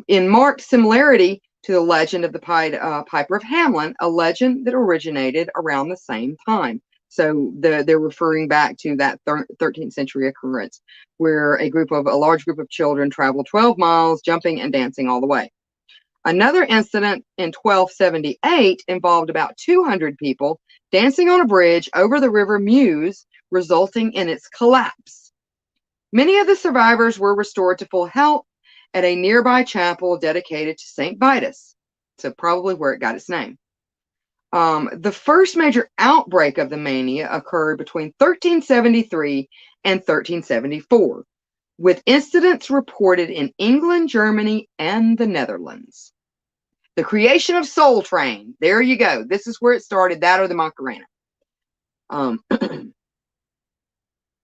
A: In marked similarity to the legend of the Piper of Hamelin, a legend that originated around the same time. So they're referring back to that 13th century occurrence, where a large group of children traveled 12 miles, jumping and dancing all the way. Another incident in 1278 involved about 200 people dancing on a bridge over the river Meuse, resulting in its collapse. Many of the survivors were restored to full health at a nearby chapel dedicated to St. Vitus, so probably where it got its name. The first major outbreak of the mania occurred between 1373 and 1374, with incidents reported in England, Germany, and the Netherlands. The creation of Soul Train. There you go. This is where it started, that or the Macarena.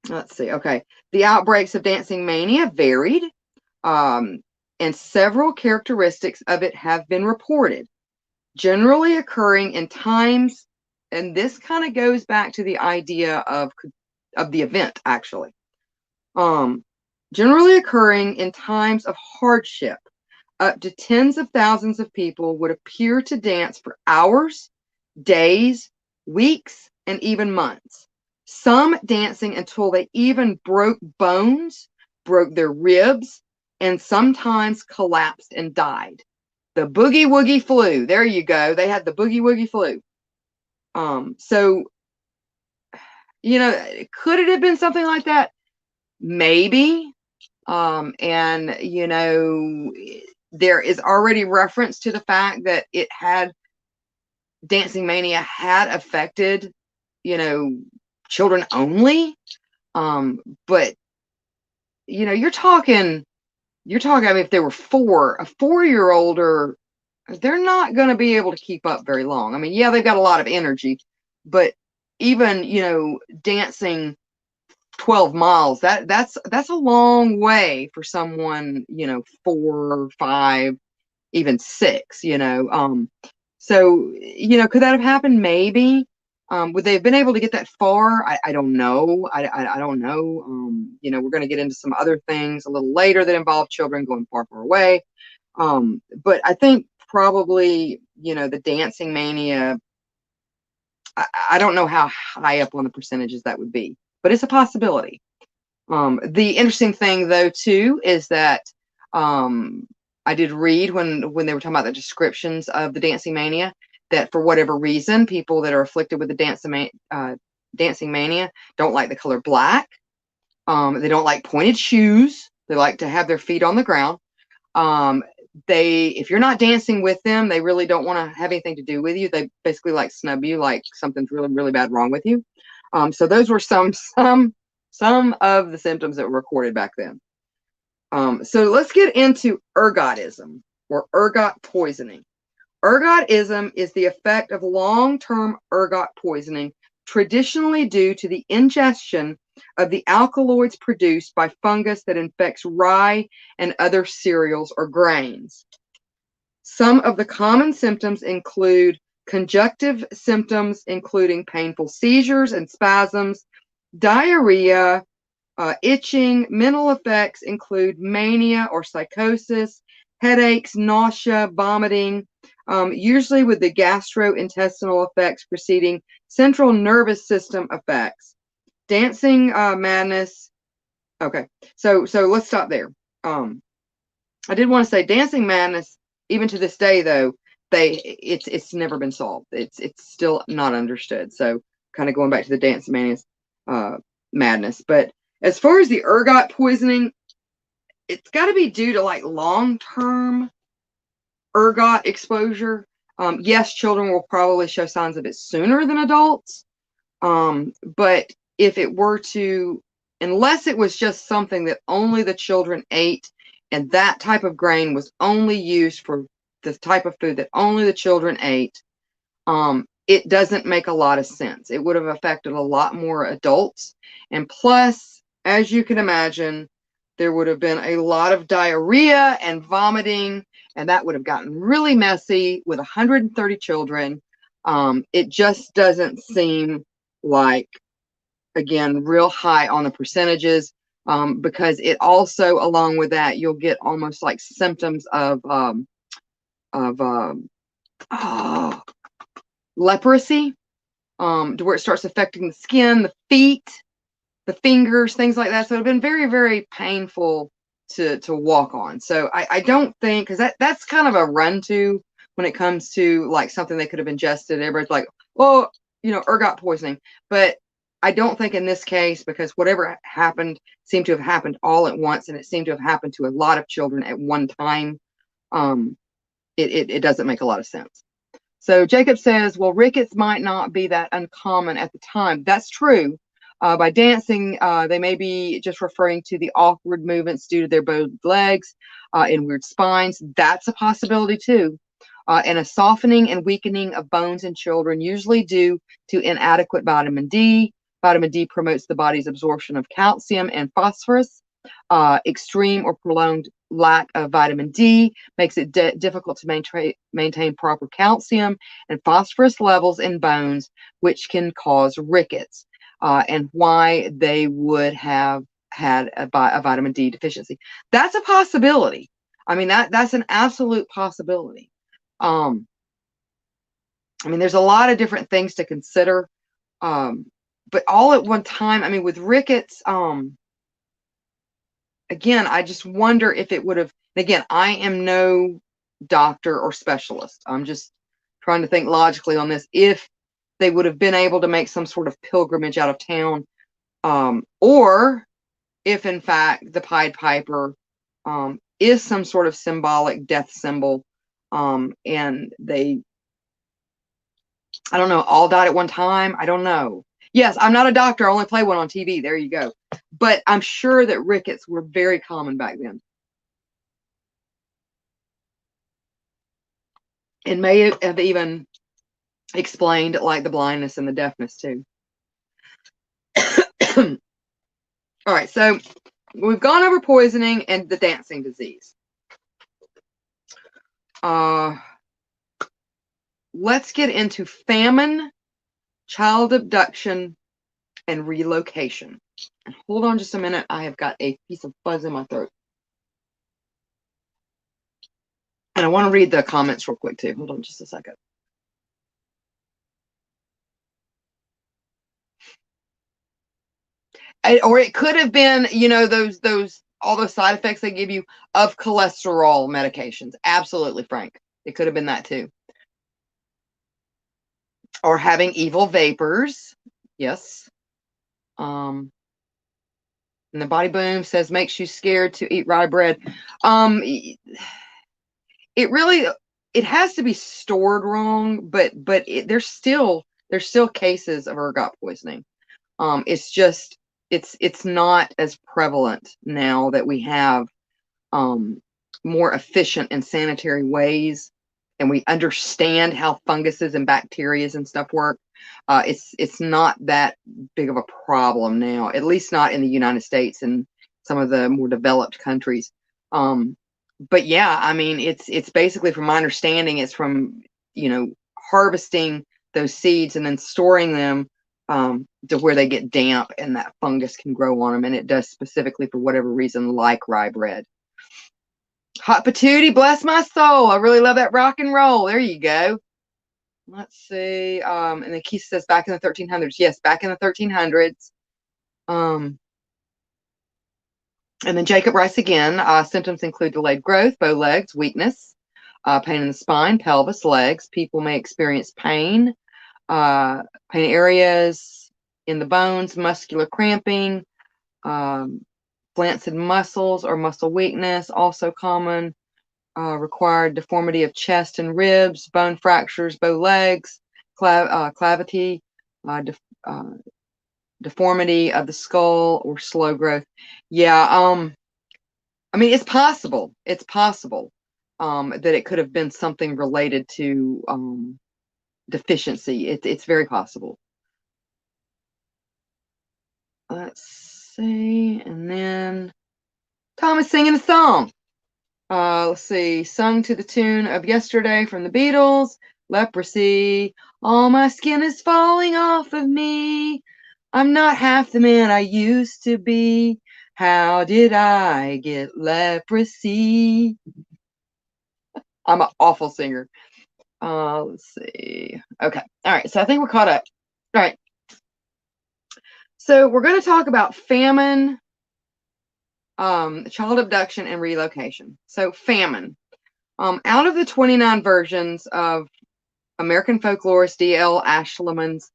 A: Let's see. Okay. The outbreaks of dancing mania varied, and several characteristics of it have been reported, generally occurring in times, and this kind of goes back to the idea of the event, actually. Generally occurring in times of hardship. Up to tens of thousands of people would appear to dance for hours, days, weeks, and even months. Some dancing until they even broke bones, broke their ribs, and sometimes collapsed and died. The boogie woogie flu. There you go. They had the boogie woogie flu. So, could it have been something like that? Maybe. And, there is already reference to the fact that dancing mania had affected, children only. But, you're talking, I mean, if they were a 4-year-old, they're not going to be able to keep up very long. I mean, yeah, they've got a lot of energy, but even, dancing 12 miles, that's a long way for someone, 4, 5, even 6, so, could that have happened? Maybe. Would they have been able to get that far? I don't know. I don't know. We're going to get into some other things a little later that involve children going far, far away. But I think probably, the dancing mania, I don't know how high up on the percentages that would be, but it's a possibility. The interesting thing, though, too, is that I did read when they were talking about the descriptions of the dancing mania, that for whatever reason, people that are afflicted with the dancing mania don't like the color black. They don't like pointed shoes. They like to have their feet on the ground. If you're not dancing with them, they really don't want to have anything to do with you. They basically like snub you, like something's really, really bad wrong with you. So those were some of the symptoms that were recorded back then. So let's get into ergotism, or ergot poisoning. Ergotism is the effect of long-term ergot poisoning, traditionally due to the ingestion of the alkaloids produced by fungus that infects rye and other cereals or grains. Some of the common symptoms include conjunctive symptoms, including painful seizures and spasms, diarrhea, itching. Mental effects include mania or psychosis, headaches, nausea, vomiting, usually with the gastrointestinal effects preceding central nervous system effects. Dancing madness. Okay, so let's stop there. I did want to say dancing madness, even to this day though, it's never been solved. It's still not understood. So kind of going back to the dancing madness. But as far as the ergot poisoning, it's got to be due to like long-term ergot exposure. Yes, children will probably show signs of it sooner than adults. But if it were to, unless it was just something that only the children ate, and that type of grain was only used for the type of food that only the children ate, it doesn't make a lot of sense. It would have affected a lot more adults. And plus, as you can imagine, there would have been a lot of diarrhea and vomiting, and that would have gotten really messy with 130 children. It just doesn't seem like, again, real high on the percentages, because it also, along with that, you'll get almost like symptoms of leprosy, to where it starts affecting the skin, the feet, the fingers, things like that. So it would have been very, very painful to walk on. So I don't think, because that's kind of a run to when it comes to like something they could have ingested. Everybody's like, well, ergot poisoning. But I don't think in this case, because whatever happened seemed to have happened all at once, and it seemed to have happened to a lot of children at one time. It doesn't make a lot of sense. So Jacob says, well, rickets might not be that uncommon at the time. That's true. By dancing, they may be just referring to the awkward movements due to their bowed legs and weird spines. That's a possibility too. And a softening and weakening of bones in children, usually due to inadequate vitamin D. Vitamin D promotes the body's absorption of calcium and phosphorus. Extreme or prolonged lack of vitamin D makes it difficult to maintain proper calcium and phosphorus levels in bones, which can cause rickets, and why they would have had a vitamin D deficiency. That's a possibility. I mean, that's an absolute possibility. I mean, there's a lot of different things to consider, but all at one time. I mean, with rickets, again, I just wonder if it would have, again, I am no doctor or specialist. I'm just trying to think logically on this. If they would have been able to make some sort of pilgrimage out of town, or if in fact the Pied Piper is some sort of symbolic death symbol, and they, I don't know, all died at one time. I don't know. Yes, I'm not a doctor. I only play one on TV. There you go. But I'm sure that rickets were very common back then. And may have even explained like the blindness and the deafness too. All right, so we've gone over poisoning and the dancing disease. Let's get into famine, child abduction, and relocation. And hold on just a minute. I have got a piece of fuzz in my throat. And I want to read the comments real quick too. Hold on just a second. Or it could have been, all those side effects they give you of cholesterol medications. Absolutely, Frank. It could have been that too. Or having evil vapors. Yes. And the Body Boom says makes you scared to eat rye bread. It has to be stored wrong, but there's still cases of ergot poisoning. It's just it's not as prevalent now that we have more efficient and sanitary ways, and we understand how funguses and bacteria and stuff work. It's not that big of a problem now, at least not in the United States and some of the more developed countries. But yeah, I mean, it's basically, from my understanding, it's from, harvesting those seeds and then storing them to where they get damp and that fungus can grow on them. And it does specifically for whatever reason, like rye bread. Hot patootie, bless my soul. I really love that rock and roll. There you go. Let's see. And then Keith says back in the 1300s. Yes, back in the 1300s. And then Jacob writes again. Symptoms include delayed growth, bow legs, weakness, pain in the spine, pelvis, legs. People may experience pain areas in the bones, muscular cramping, flaccid muscles or muscle weakness, also common. Required deformity of chest and ribs, bone fractures, bow legs, cavity, deformity of the skull, or slow growth. Yeah, I mean, it's possible. It's possible that it could have been something related to deficiency. It's very possible. Let's see, and then Tom is singing a song. Let's see, sung to the tune of Yesterday from the Beatles, Leprosy. All my skin is falling off of me. I'm not half the man I used to be. How did I get leprosy? I'm an awful singer. Let's see. Okay. All right. So I think we're caught up. All right. So we're going to talk about famine, child abduction, and relocation. So famine. Out of the 29 versions of American folklorist D.L. Ashliman's,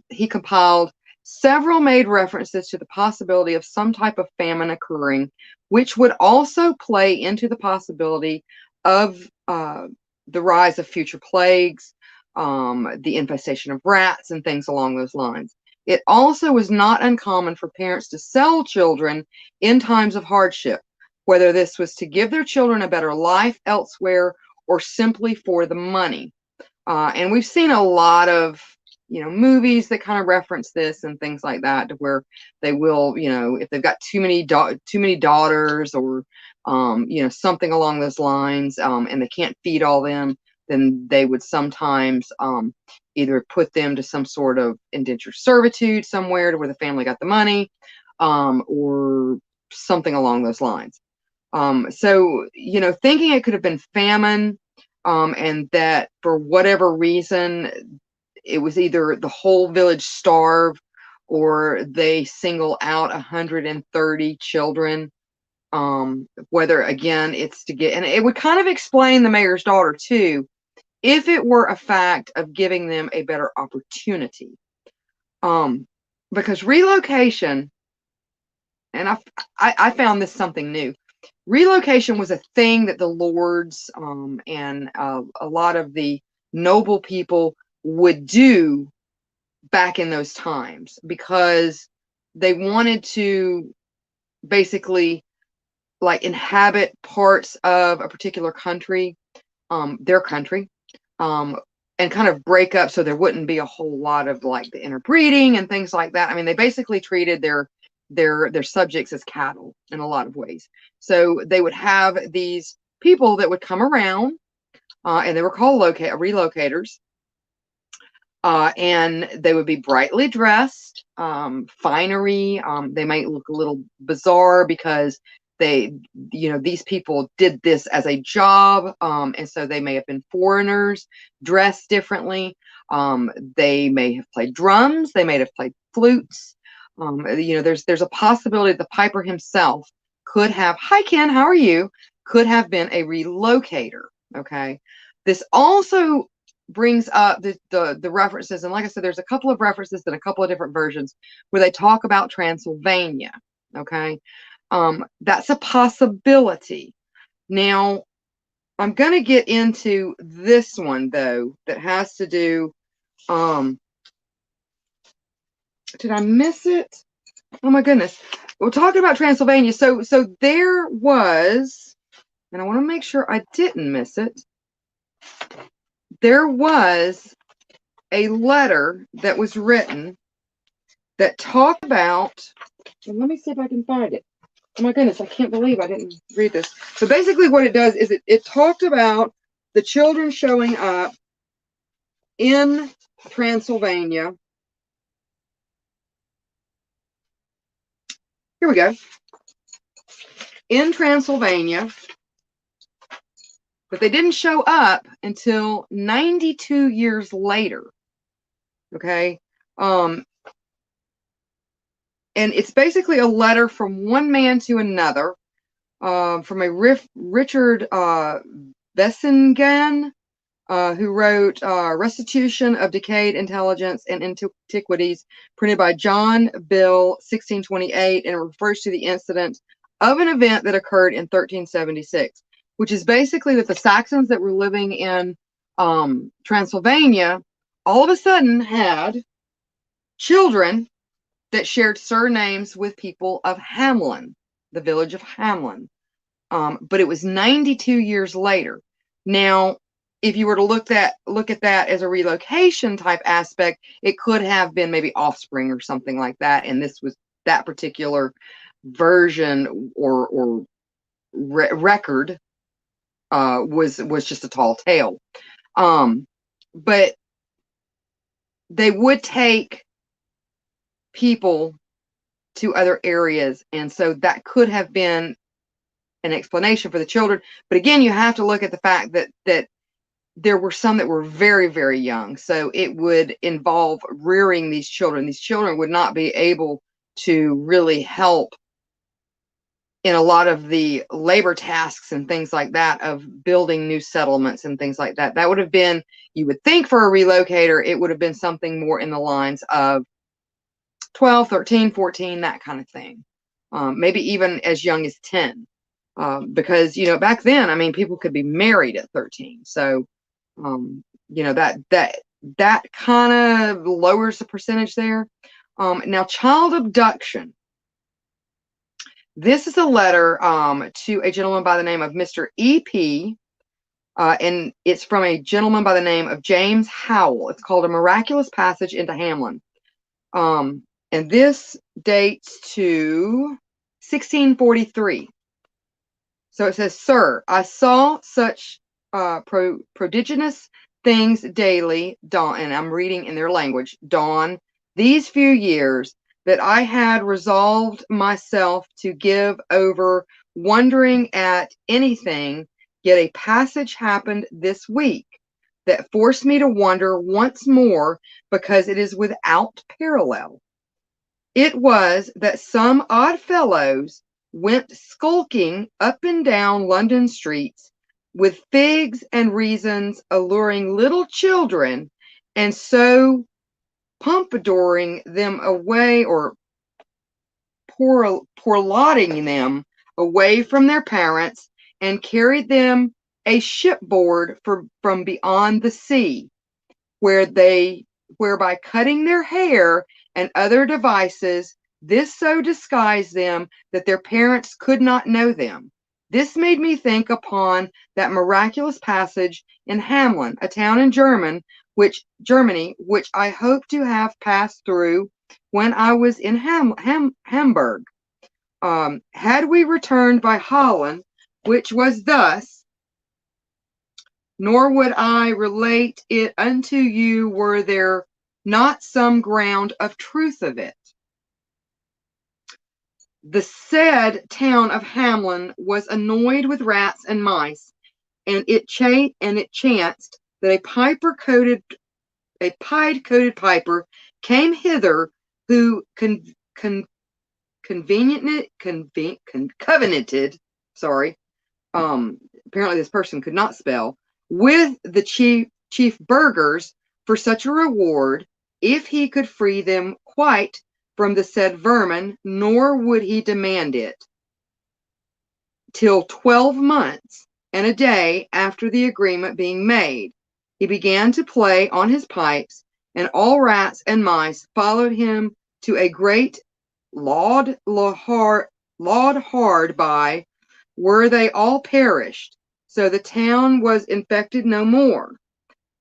A: he compiled several made references to the possibility of some type of famine occurring, which would also play into the possibility of the rise of future plagues, the infestation of rats, and things along those lines. It also was not uncommon for parents to sell children in times of hardship, whether this was to give their children a better life elsewhere or simply for the money. And we've seen a lot of, movies that kind of reference this and things like that, to where they will, if they've got too many daughters, or, something along those lines, and they can't feed all them, then they would sometimes either put them to some sort of indentured servitude somewhere to where the family got the money, or something along those lines. So, thinking it could have been famine, and that for whatever reason, it was either the whole village starved or they single out 130 children. Whether, again, it's to get, and it would kind of explain the mayor's daughter too, if it were a fact of giving them a better opportunity. Because relocation, and I found this something new. Relocation was a thing that the lords and a lot of the noble people would do back in those times, because they wanted to basically like inhabit parts of a particular country, their country, and kind of break up so there wouldn't be a whole lot of like the interbreeding and things like that. I mean, they basically treated their subjects as cattle in a lot of ways. So they would have these people that would come around, and they were called relocators, and they would be brightly dressed, finery. They might look a little bizarre because these people did this as a job, and so they may have been foreigners, dressed differently. They may have played drums. They may have played flutes. There's a possibility the piper himself could have, hi Ken, how are you? Could have been a relocator. Okay. This also brings up the references, and like I said, there's a couple of references in a couple of different versions where they talk about Transylvania. Okay. That's a possibility. Now, I'm going to get into this one though, that has to do, did I miss it? Oh my goodness. We're talking about Transylvania. So there was, and I want to make sure I didn't miss it. There was a letter that was written that talked about, and let me see if I can find it. Oh my goodness, I can't believe I didn't read this. So basically what it does is it talked about the children showing up in Transylvania. Here we go. In Transylvania, but they didn't show up until 92 years later. Okay. And it's basically a letter from one man to another, from a Richard Bessingham, who wrote Restitution of Decayed Intelligence and Antiquities, printed by John Bill, 1628, and it refers to the incident of an event that occurred in 1376, which is basically that the Saxons that were living in Transylvania all of a sudden had children that shared surnames with people of Hamelin, the village of Hamelin. But it was 92 years later. Now, if you were to look at that as a relocation type aspect, it could have been maybe offspring or something like that. And this was that particular version or record was just a tall tale. But they would take people to other areas, and so that could have been an explanation for the children. But again, you have to look at the fact that there were some that were very, very young, so it would involve rearing these children. These children would not be able to really help in a lot of the labor tasks and things like that of building new settlements and things like that. That would have been, you would think, for a relocator, it would have been something more in the lines of 12, 13, 14, that kind of thing. Maybe even as young as 10. Because, back then, I mean, people could be married at 13. So, that kind of lowers the percentage there. Now, child abduction. This is a letter to a gentleman by the name of Mr. E.P., and it's from a gentleman by the name of James Howell. It's called A Miraculous Passage into Hamelin. And this dates to 1643. So it says, "Sir, I saw such prodigious things daily, dawn," and I'm reading in their language, "dawn, these few years, that I had resolved myself to give over wondering at anything, yet a passage happened this week that forced me to wonder once more, because it is without parallel. It was that some odd fellows went skulking up and down London streets with figs and reasons, alluring little children, and so pompadouring them away, or porlotting them away from their parents, and carried them a shipboard from beyond the sea, whereby cutting their hair and other devices, this so disguised them that their parents could not know them. This made me think upon that miraculous passage in Hamelin, a town in Germany, which I hope to have passed through when I was in Hamburg. Had we returned by Holland, which was thus, nor would I relate it unto you were there not some ground of truth of it. The said town of Hamelin was annoyed with rats and mice, and it chanced that a pied-coated piper came hither, who covenanted, apparently this person could not spell, with the chief burghers for such a reward, if he could free them quite from the said vermin, nor would he demand it till 12 months and a day after the agreement being made. He began to play on his pipes, and all rats and mice followed him to a great laud hard by, where they all perished. So the town was infected no more.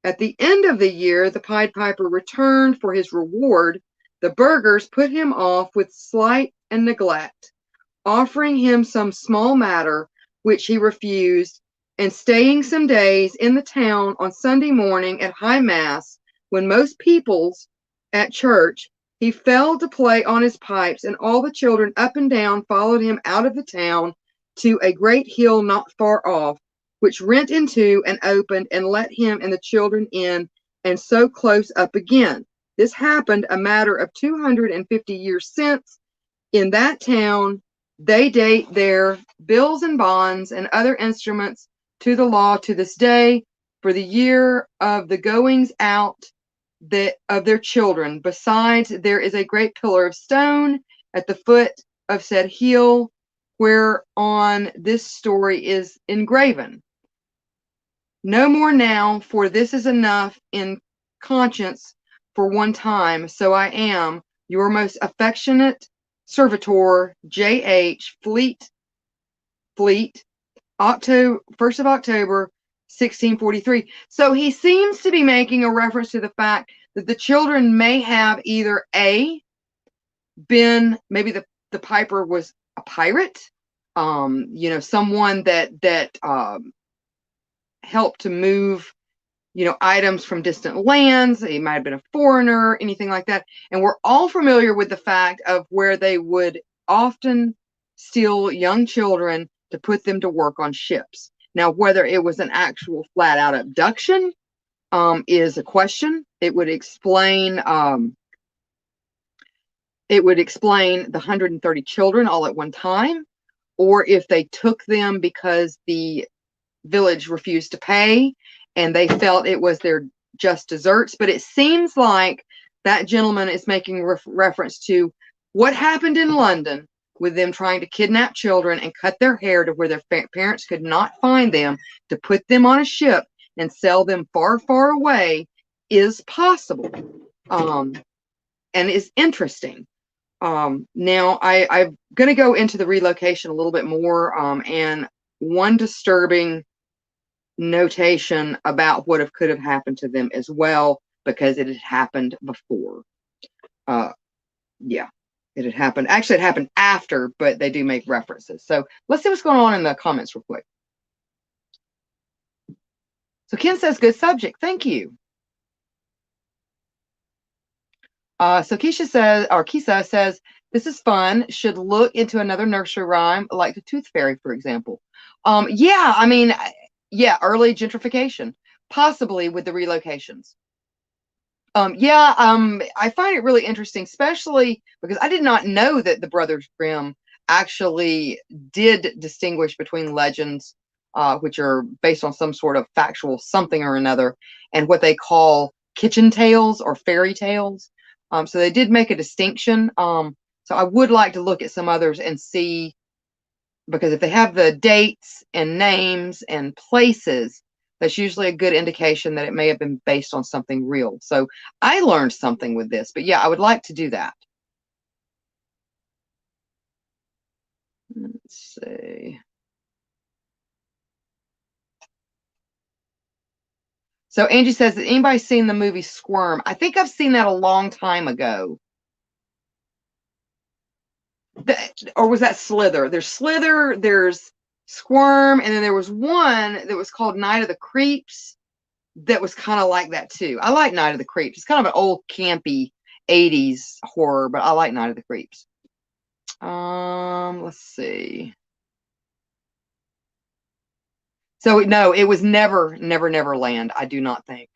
A: At the end of the year, the Pied Piper returned for his reward. The burghers put him off with slight and neglect, offering him some small matter, which he refused, and staying some days in the town on Sunday morning at high mass, when most people's at church, he fell to play on his pipes, and all the children up and down followed him out of the town to a great hill not far off, which rent in two and opened and let him and the children in, and so close up again. This happened a matter of 250 years since. In that town, they date their bills and bonds and other instruments to the law to this day for the year of the goings out of their children. Besides, there is a great pillar of stone at the foot of said hill, whereon this story is engraven. No more now, for this is enough in conscience for one time. So I am your most affectionate servitor, J.H. Fleet, October 1st of October, 1643. So he seems to be making a reference to the fact that the children may have either A, been, maybe the piper was a pirate, someone that helped to move, items from distant lands. He might have been a foreigner, anything like that. And we're all familiar with the fact of where they would often steal young children to put them to work on ships. Now, whether it was an actual flat out abduction is a question. It would explain the 130 children all at one time, or if they took them because the village refused to pay and they felt it was their just deserts. But it seems like that gentleman is making reference to what happened in London with them trying to kidnap children and cut their hair to where their parents could not find them, to put them on a ship and sell them far, far away, is possible, and is interesting. Now I'm going to go into the relocation a little bit more, and one disturbing notation about what could have happened to them as well, because it had happened before. Yeah, it had happened. Actually, it happened after, but they do make references. So let's see what's going on in the comments real quick. So Ken says, good subject. Thank you. So Kisa says, this is fun. Should look into another nursery rhyme, like the Tooth Fairy, for example. Yeah, I mean, early gentrification, possibly with the relocations. I find it really interesting, especially because I did not know that the Brothers Grimm actually did distinguish between legends, which are based on some sort of factual something or another, and what they call kitchen tales or fairy tales. So they did make a distinction. So I would like to look at some others and see, because if they have the dates and names and places, that's usually a good indication that it may have been based on something real. So I learned something with this, but yeah, I would like to do that. Let's see. So Angie says, has anybody seen the movie Squirm? I think I've seen that a long time ago. Or was that Slither? There's Slither, there's Squirm, and then there was one that was called Night of the Creeps that was kind of like that too. I like Night of the Creeps. It's kind of an old campy 80s horror, but I like Night of the Creeps. Let's see. So no, it was never Neverland, I do not think.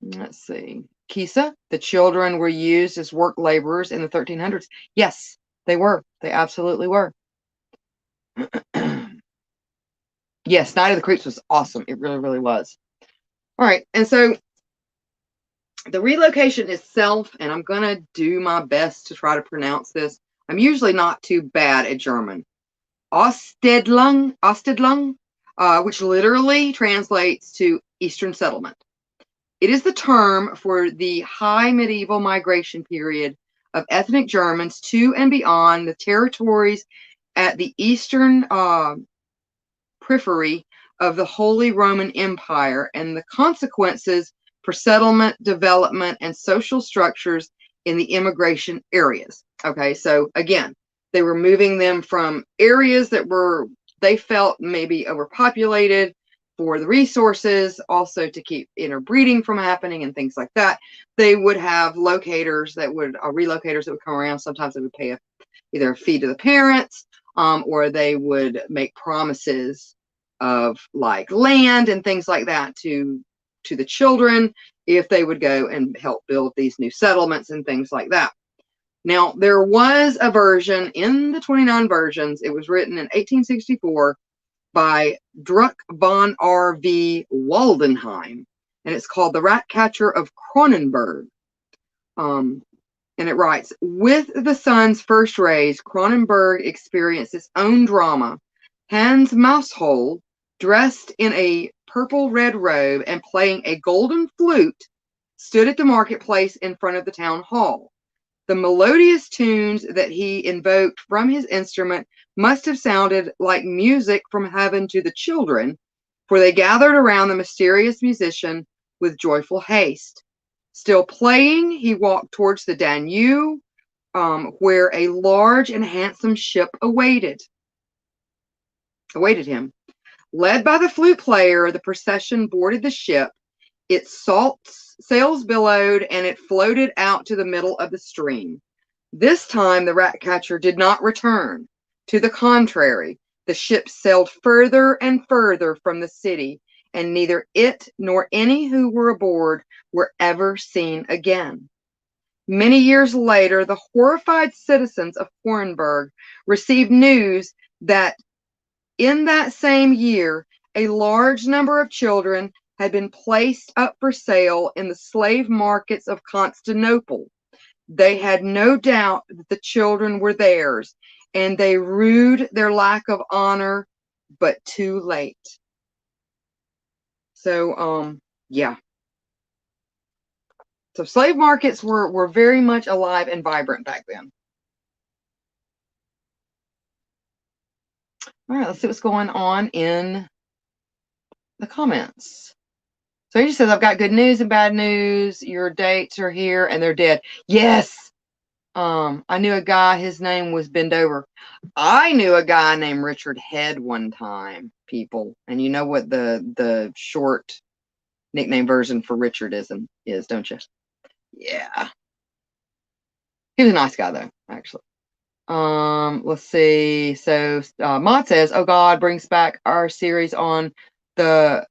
A: Let's see. Kisa, the children were used as work laborers in the 1300s. Yes, they were. They absolutely were. Yes, Night of the Creeps was awesome. It really, really was. All right. And so the relocation itself, and I'm going to do my best to try to pronounce this. I'm usually not too bad at German. Ostedlung, which literally translates to Eastern Settlement. It is the term for the high medieval migration period of ethnic Germans to and beyond the territories at the eastern periphery of the Holy Roman Empire, and the consequences for settlement, development, and social structures in the immigration areas. Okay, so again, they were moving them from areas that they felt maybe overpopulated for the resources, also to keep interbreeding from happening and things like that. They would have relocators that would come around. Sometimes they would pay either a fee to the parents, or they would make promises of like land and things like that to the children if they would go and help build these new settlements and things like that. Now, there was a version in the 29 versions. It was written in 1864 by Druck von R.V. Waldenheim, and it's called The Ratcatcher of Cronenberg. And it writes, with the sun's first rays, Cronenberg experienced its own drama. Hans Maushole, dressed in a purple-red robe and playing a golden flute, stood at the marketplace in front of the town hall. The melodious tunes that he invoked from his instrument must have sounded like music from heaven to the children, for they gathered around the mysterious musician with joyful haste. Still playing, he walked towards the Danube, where a large and handsome ship awaited him. Led by the flute player, the procession boarded the ship. Its sails billowed, and it floated out to the middle of the stream. This time, the Ratcatcher did not return. To the contrary, the ship sailed further and further from the city, and neither it nor any who were aboard were ever seen again. Many years later, the horrified citizens of Hornburg received news that in that same year, a large number of children had been placed up for sale in the slave markets of Constantinople. They had no doubt that the children were theirs, and they rued their lack of honor, but too late. So, yeah. So slave markets were very much alive and vibrant back then. All right, let's see what's going on in the comments. So he says, I've got good news and bad news. Your dates are here and they're dead. Yes. I knew a guy, his name was Bendover. I knew a guy named Richard Head one time, people. And you know what the short nickname version for Richard is, don't you? Yeah. He was a nice guy though, actually. Let's see. So Mott says, oh God, brings back our series on the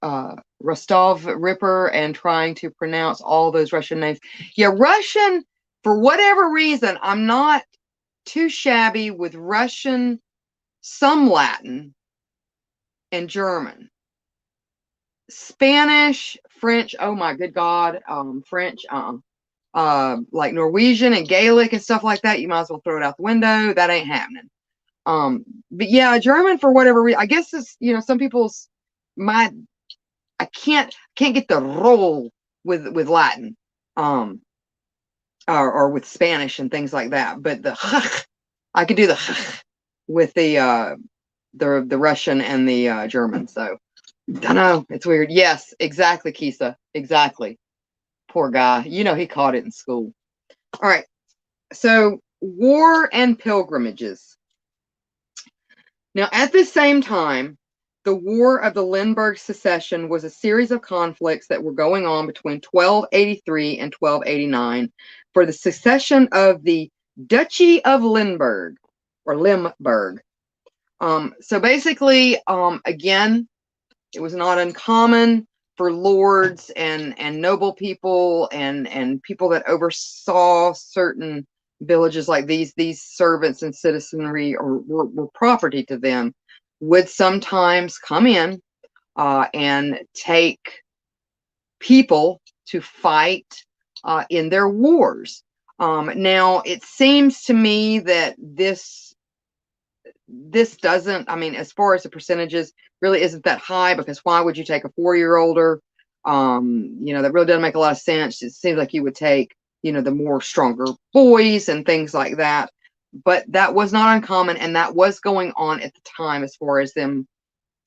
A: Rostov Ripper and trying to pronounce all those Russian names. Yeah, Russian, for whatever reason, I'm not too shabby with Russian, some Latin, and German. Spanish, French, oh my good God, French, like Norwegian and Gaelic and stuff like that, you might as well throw it out the window. That ain't happening. But yeah, German, for whatever reason, I guess it's, some people's, I can't get the roll with Latin, or with Spanish and things like that. But I could do the with the Russian and the German. So I don't know, it's weird. Yes, exactly, Kisa, exactly. Poor guy. He caught it in school. All right. So war and pilgrimages. Now, at the same time, the War of the Limburg Secession was a series of conflicts that were going on between 1283 and 1289 for the succession of the Duchy of Limburg, or Limburg. So basically, again, it was not uncommon for lords and noble people and people that oversaw certain villages, like these servants and citizenry were property to them, would sometimes come in and take people to fight in their wars. Now, it seems to me that this doesn't, as far as the percentages, really isn't that high, because why would you take a 4-year-older? That really doesn't make a lot of sense. It seems like you would take, the more stronger boys and things like that. But that was not uncommon, and that was going on at the time as far as them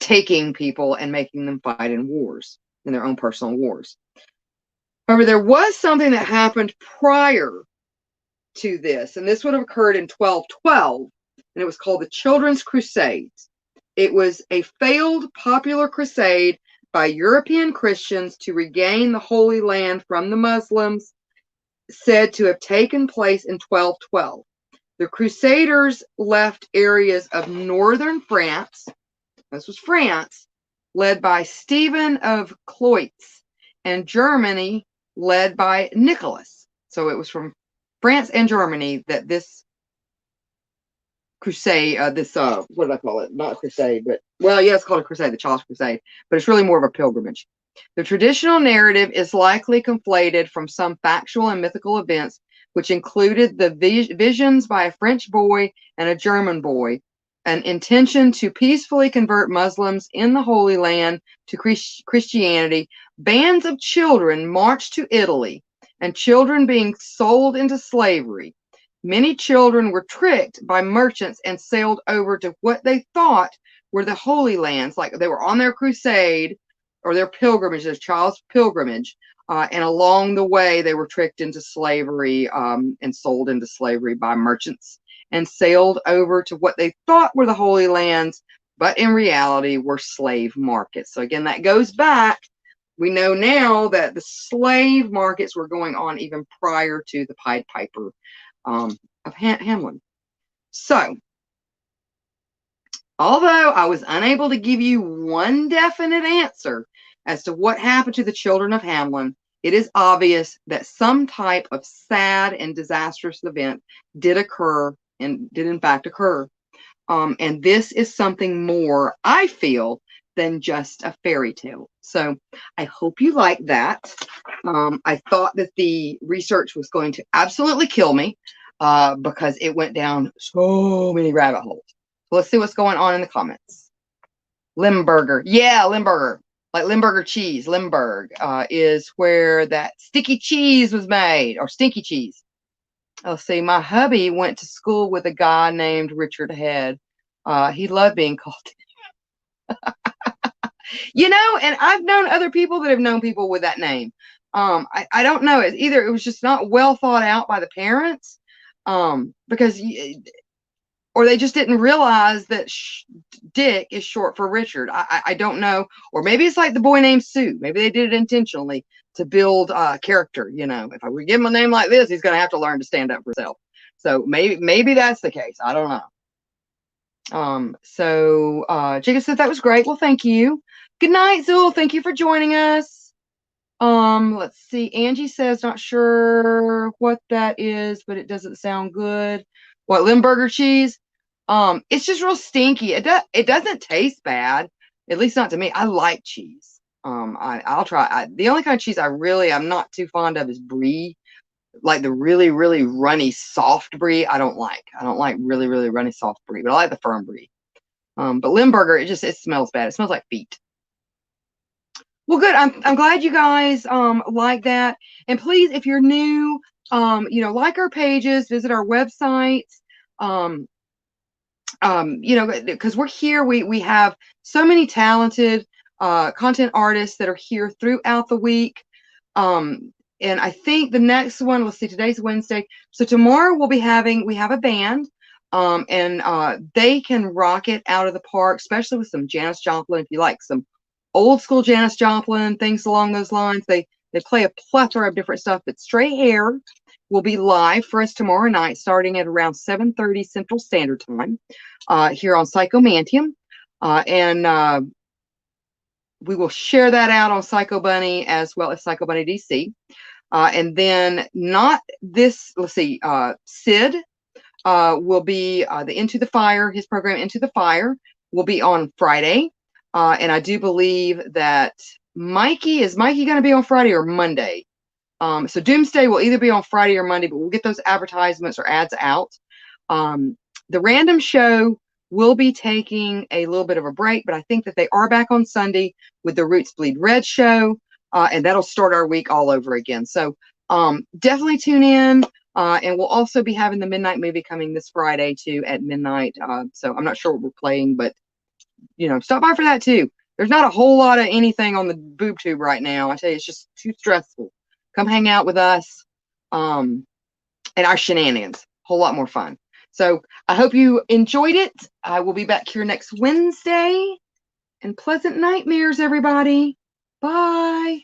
A: taking people and making them fight in wars, in their own personal wars. However, there was something that happened prior to this, and this would have occurred in 1212, and it was called the Children's Crusades. It was a failed popular crusade by European Christians to regain the Holy Land from the Muslims, said to have taken place in 1212. The Crusaders left areas of northern France, this was France, led by Stephen of Cloyes, and Germany, led by Nicholas. So it was from France and Germany that this crusade, what did I call it? Not a crusade, but, well, yeah, it's called a crusade, the Charles Crusade, but it's really more of a pilgrimage. The traditional narrative is likely conflated from some factual and mythical events, which included the visions by a French boy and a German boy, an intention to peacefully convert Muslims in the Holy Land to Christianity, bands of children marched to Italy, and children being sold into slavery. Many children were tricked by merchants and sailed over to what they thought were the Holy Lands, like they were on their crusade or their pilgrimage, their child's pilgrimage, and along the way they were tricked into slavery and sold into slavery by merchants and sailed over to what they thought were the Holy Lands, but in reality were slave markets. So again, that goes back. We know now that the slave markets were going on even prior to the Pied Piper of Hamelin. So, although I was unable to give you one definite answer as to what happened to the children of Hamelin, it is obvious that some type of sad and disastrous event did occur and did in fact occur. And this is something more, I feel, than just a fairy tale. So I hope you like that. I thought that the research was going to absolutely kill me because it went down so many rabbit holes. So let's see what's going on in the comments. Limburger. Yeah, Limburger. Like Limburger cheese. Limburg is where that sticky cheese was made, or stinky cheese. Let's see. My hubby went to school with a guy named Richard Head. He loved being called. You know, and I've known other people that have known people with that name. I don't know. Either it was just not well thought out by the parents, because, or they just didn't realize that Dick is short for Richard. I don't know. Or maybe it's like the boy named Sue. Maybe they did it intentionally to build character. You know, if I would give him a name like this, he's going to have to learn to stand up for himself. So maybe that's the case. I don't know. Jacob said that was great. Well, thank you. Good night, Zool. Thank you for joining us. Let's see. Angie says not sure what that is, but it doesn't sound good. What, Limburger cheese? It's just real stinky. It doesn't taste bad, at least not to me. I like cheese. I'll try. The only kind of cheese I'm not too fond of is brie. Like the really, really runny, soft brie, I don't like. I don't like really, really runny, soft brie, but I like the firm brie. But Limburger, it smells bad. It smells like feet. Well, good. I'm glad you guys like that. And please, if you're new, like our pages, visit our websites. Because we're here, we have so many talented content artists that are here throughout the week. And I think the next one, let's see, today's Wednesday. So tomorrow we have a band, and they can rock it out of the park, especially with some Janis Joplin. If you like some old school Janis Joplin, things along those lines, they play a plethora of different stuff. But Stray Hair will be live for us tomorrow night, starting at around 7:30 Central Standard Time, here on Psychomantium. And we will share that out on Psycho Bunny as well as Psycho Bunny DC. And then Sid will be the Into the Fire, his program Into the Fire will be on Friday. And I do believe that is Mikey going to be on Friday or Monday? So Doomsday will either be on Friday or Monday, but we'll get those advertisements or ads out. The Random Show will be taking a little bit of a break, but I think that they are back on Sunday with the Roots Bleed Red show. And that'll start our week all over again. So definitely tune in. And we'll also be having the Midnight Movie coming this Friday too at midnight. So I'm not sure what we're playing, but stop by for that too. There's not a whole lot of anything on the boob tube right now. I tell you, it's just too stressful. Come hang out with us and our shenanigans. A whole lot more fun. So I hope you enjoyed it. I will be back here next Wednesday. And pleasant nightmares, everybody. Bye.